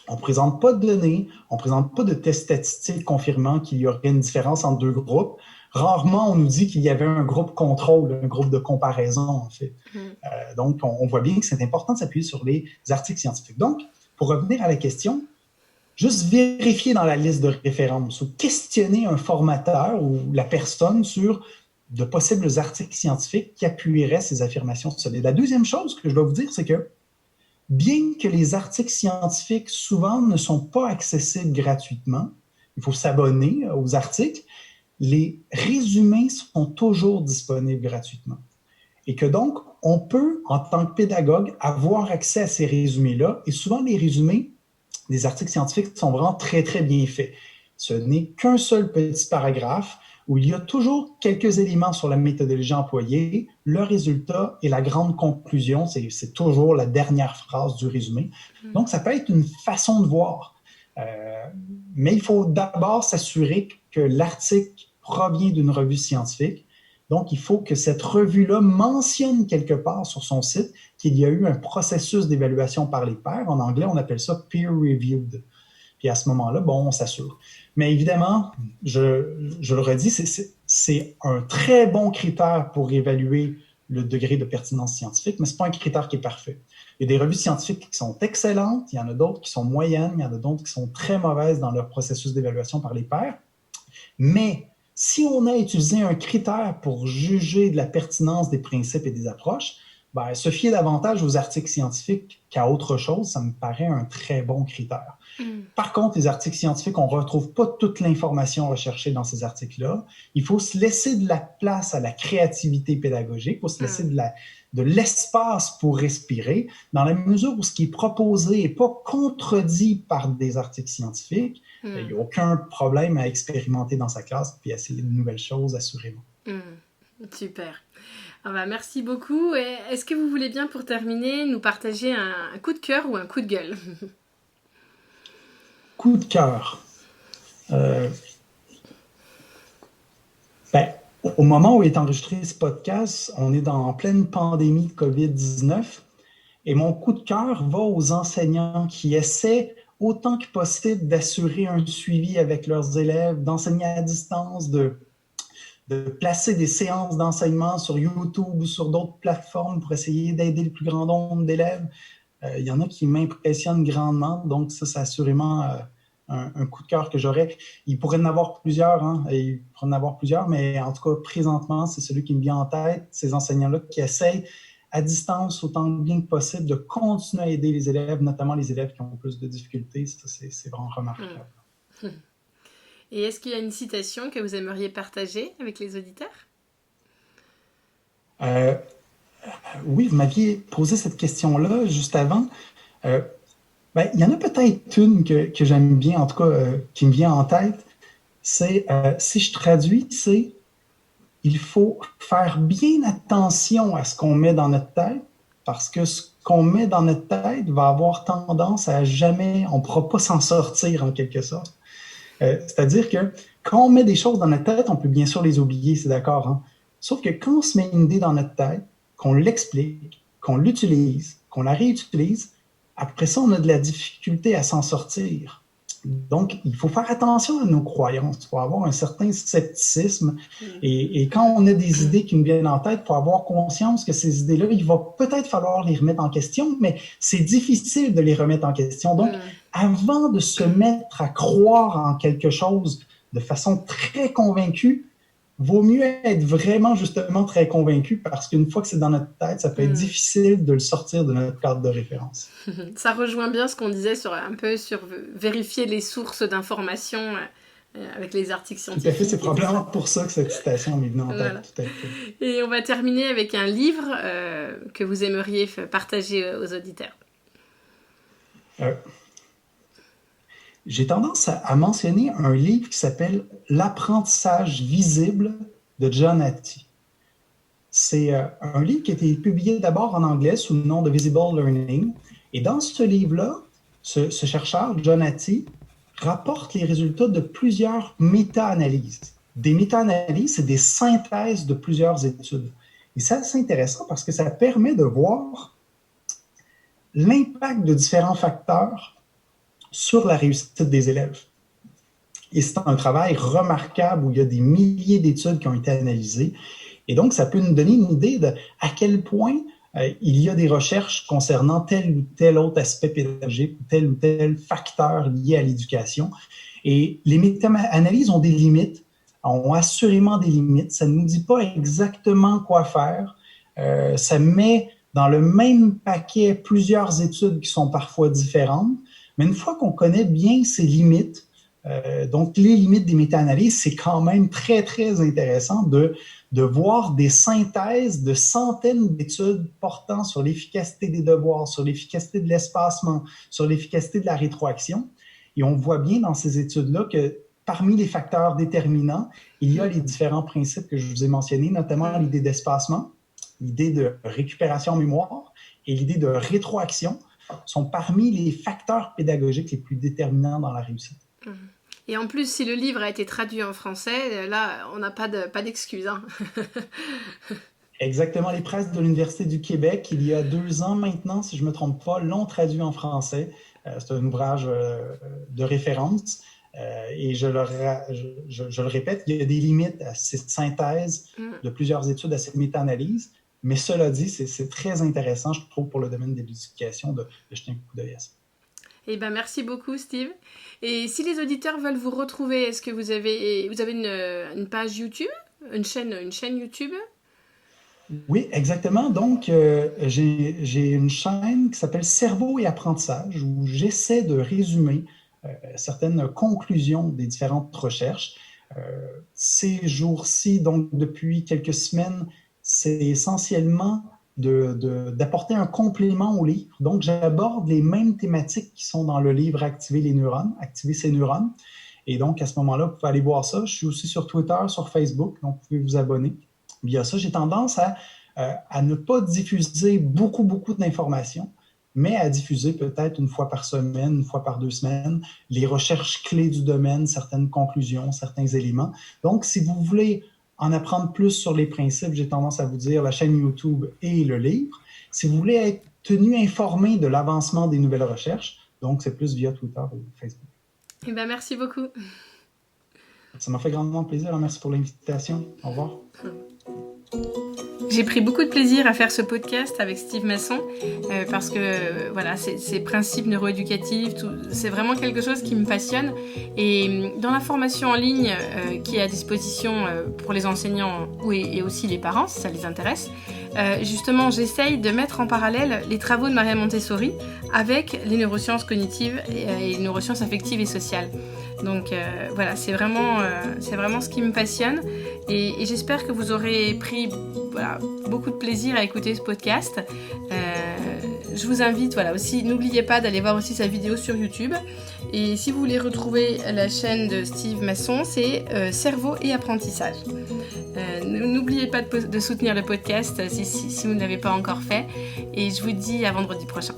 On ne présente pas de données, on ne présente pas de tests statistiques confirmant qu'il y aurait une différence entre deux groupes. Rarement, on nous dit qu'il y avait un groupe contrôle, un groupe de comparaison, en fait. Donc, on voit bien que c'est important de s'appuyer sur les articles scientifiques. Donc, pour revenir à la question, juste vérifier dans la liste de références ou questionner un formateur ou la personne sur de possibles articles scientifiques qui appuieraient ces affirmations solides. La deuxième chose que je dois vous dire, c'est que bien que les articles scientifiques souvent ne sont pas accessibles gratuitement, il faut s'abonner aux articles, les résumés sont toujours disponibles gratuitement. Et que donc, on peut, en tant que pédagogue, avoir accès à ces résumés-là. Et souvent, les résumés des articles scientifiques sont vraiment très, très bien faits. Ce n'est qu'un seul petit paragraphe où il y a toujours quelques éléments sur la méthodologie employée, le résultat et la grande conclusion, c'est toujours la dernière phrase du résumé. Donc, ça peut être une façon de voir. Mais il faut d'abord s'assurer que l'article provient d'une revue scientifique. Donc, il faut que cette revue-là mentionne quelque part sur son site qu'il y a eu un processus d'évaluation par les pairs. En anglais, on appelle ça peer-reviewed. Puis à ce moment-là, bon, on s'assure. Mais évidemment, je le redis, c'est un très bon critère pour évaluer le degré de pertinence scientifique, mais ce n'est pas un critère qui est parfait. Il y a des revues scientifiques qui sont excellentes, il y en a d'autres qui sont moyennes, il y en a d'autres qui sont très mauvaises dans leur processus d'évaluation par les pairs. Mais si on a utilisé un critère pour juger de la pertinence des principes et des approches, ben, se fier davantage aux articles scientifiques qu'à autre chose, ça me paraît un très bon critère. Par contre, les articles scientifiques, on ne retrouve pas toute l'information recherchée dans ces articles-là. Il faut se laisser de la place à la créativité pédagogique, il faut se laisser de l'espace pour respirer, dans la mesure où ce qui est proposé n'est pas contredit par des articles scientifiques. Il n'y a aucun problème à expérimenter dans sa classe et à essayer de nouvelles choses, assurément. Super. Ah bah merci beaucoup. Et est-ce que vous voulez bien, pour terminer, nous partager un coup de cœur ou un coup de gueule? Coup de cœur. Au moment où est enregistré ce podcast, on est en pleine pandémie de COVID-19 et mon coup de cœur va aux enseignants qui essaient autant que possible d'assurer un suivi avec leurs élèves, d'enseigner à distance, de placer des séances d'enseignement sur YouTube ou sur d'autres plateformes pour essayer d'aider le plus grand nombre d'élèves. Il y en a qui m'impressionnent grandement, donc ça, c'est assurément un coup de cœur que j'aurais. Il pourrait en avoir plusieurs, mais en tout cas, présentement, c'est celui qui me vient en tête, ces enseignants-là qui essayent à distance, autant bien que possible, de continuer à aider les élèves, notamment les élèves qui ont plus de difficultés. Ça, c'est vraiment remarquable. Et est-ce qu'il y a une citation que vous aimeriez partager avec les auditeurs? Oui, vous m'aviez posé cette question-là juste avant. Il y en a peut-être une que j'aime bien, en tout cas, qui me vient en tête. C'est, si je traduis, c'est « Il faut faire bien attention à ce qu'on met dans notre tête, parce que ce qu'on met dans notre tête va avoir tendance à jamais, on ne pourra pas s'en sortir en quelque sorte. » C'est-à-dire que quand on met des choses dans notre tête, on peut bien sûr les oublier, c'est d'accord. Hein? Sauf que quand on se met une idée dans notre tête, qu'on l'explique, qu'on l'utilise, qu'on la réutilise, après ça, on a de la difficulté à s'en sortir. Donc, il faut faire attention à nos croyances. Il faut avoir un certain scepticisme. Et quand on a des idées qui nous viennent en tête, il faut avoir conscience que ces idées-là, il va peut-être falloir les remettre en question, mais c'est difficile de les remettre en question. Donc, avant de se mettre à croire en quelque chose de façon très convaincue, vaut mieux être vraiment justement très convaincu parce qu'une fois que c'est dans notre tête, ça peut être difficile de le sortir de notre cadre de référence. Ça rejoint bien ce qu'on disait sur vérifier les sources d'informations avec les articles scientifiques. Tout à fait, c'est probablement pour ça que cette citation m'est venue en tête. Voilà. Tout à fait. Et on va terminer avec un livre que vous aimeriez partager aux auditeurs. J'ai tendance à mentionner un livre qui s'appelle « L'apprentissage visible » de John Hattie. C'est un livre qui a été publié d'abord en anglais sous le nom de Visible Learning. Et dans ce livre-là, ce chercheur, John Hattie, rapporte les résultats de plusieurs méta-analyses. Des méta-analyses, c'est des synthèses de plusieurs études. Et c'est assez intéressant parce que ça permet de voir l'impact de différents facteurs sur la réussite des élèves. Et c'est un travail remarquable où il y a des milliers d'études qui ont été analysées. Et donc, ça peut nous donner une idée de à quel point il y a des recherches concernant tel ou tel autre aspect pédagogique, tel ou tel facteur lié à l'éducation. Et les méta-analyses ont des limites, ont assurément des limites. Ça ne nous dit pas exactement quoi faire. Ça met dans le même paquet plusieurs études qui sont parfois différentes. Mais une fois qu'on connaît bien ces limites, donc les limites des méta-analyses, c'est quand même très, très intéressant de voir des synthèses de centaines d'études portant sur l'efficacité des devoirs, sur l'efficacité de l'espacement, sur l'efficacité de la rétroaction. Et on voit bien dans ces études-là que parmi les facteurs déterminants, il y a les différents principes que je vous ai mentionnés, notamment l'idée d'espacement, l'idée de récupération mémoire et l'idée de rétroaction, sont parmi les facteurs pédagogiques les plus déterminants dans la réussite. Et en plus, si le livre a été traduit en français, là, on n'a pas d'excuses. Hein. Exactement. Les presses de l'Université du Québec, il y a 2 ans maintenant, si je ne me trompe pas, l'ont traduit en français. C'est un ouvrage de référence. Et je le répète, il y a des limites à cette synthèse de plusieurs études, à cette méta-analyse. Mais cela dit, c'est très intéressant, je trouve, pour le domaine de l'éducation, de jeter un coup d'œil à ça. Eh bien, merci beaucoup, Steve. Et si les auditeurs veulent vous retrouver, est-ce que vous avez une page YouTube, une chaîne YouTube? Oui, exactement. Donc, j'ai une chaîne qui s'appelle Cerveau et apprentissage, où j'essaie de résumer certaines conclusions des différentes recherches. Ces jours-ci, donc depuis quelques semaines, c'est essentiellement d'apporter un complément au livre. Donc, j'aborde les mêmes thématiques qui sont dans le livre « Activer les neurones », « Activer ses neurones ». Et donc, à ce moment-là, vous pouvez aller voir ça. Je suis aussi sur Twitter, sur Facebook, donc vous pouvez vous abonner. Via ça, j'ai tendance à ne pas diffuser beaucoup d'informations, mais à diffuser peut-être une fois par semaine, une fois par 2 semaines, les recherches clés du domaine, certaines conclusions, certains éléments. Donc, si vous voulez en apprendre plus sur les principes, j'ai tendance à vous dire la chaîne YouTube et le livre. Si vous voulez être tenu informé de l'avancement des nouvelles recherches, donc c'est plus via Twitter ou Facebook. Eh bien, merci beaucoup. Ça m'a fait grandement plaisir. Merci pour l'invitation. Au revoir. J'ai pris beaucoup de plaisir à faire ce podcast avec Steve Masson parce que voilà, ces principes neuroéducatifs, c'est vraiment quelque chose qui me passionne. Et dans la formation en ligne qui est à disposition pour les enseignants et aussi les parents, si ça les intéresse, justement, j'essaye de mettre en parallèle les travaux de Maria Montessori avec les neurosciences cognitives et les neurosciences affectives et sociales. Donc voilà, c'est vraiment ce qui me passionne et j'espère que vous aurez pris beaucoup de plaisir à écouter ce podcast. Je vous invite aussi, n'oubliez pas d'aller voir aussi sa vidéo sur YouTube. Et si vous voulez retrouver la chaîne de Steve Masson, c'est Cerveau et apprentissage. N'oubliez pas de soutenir le podcast si vous ne l'avez pas encore fait. Et je vous dis à vendredi prochain.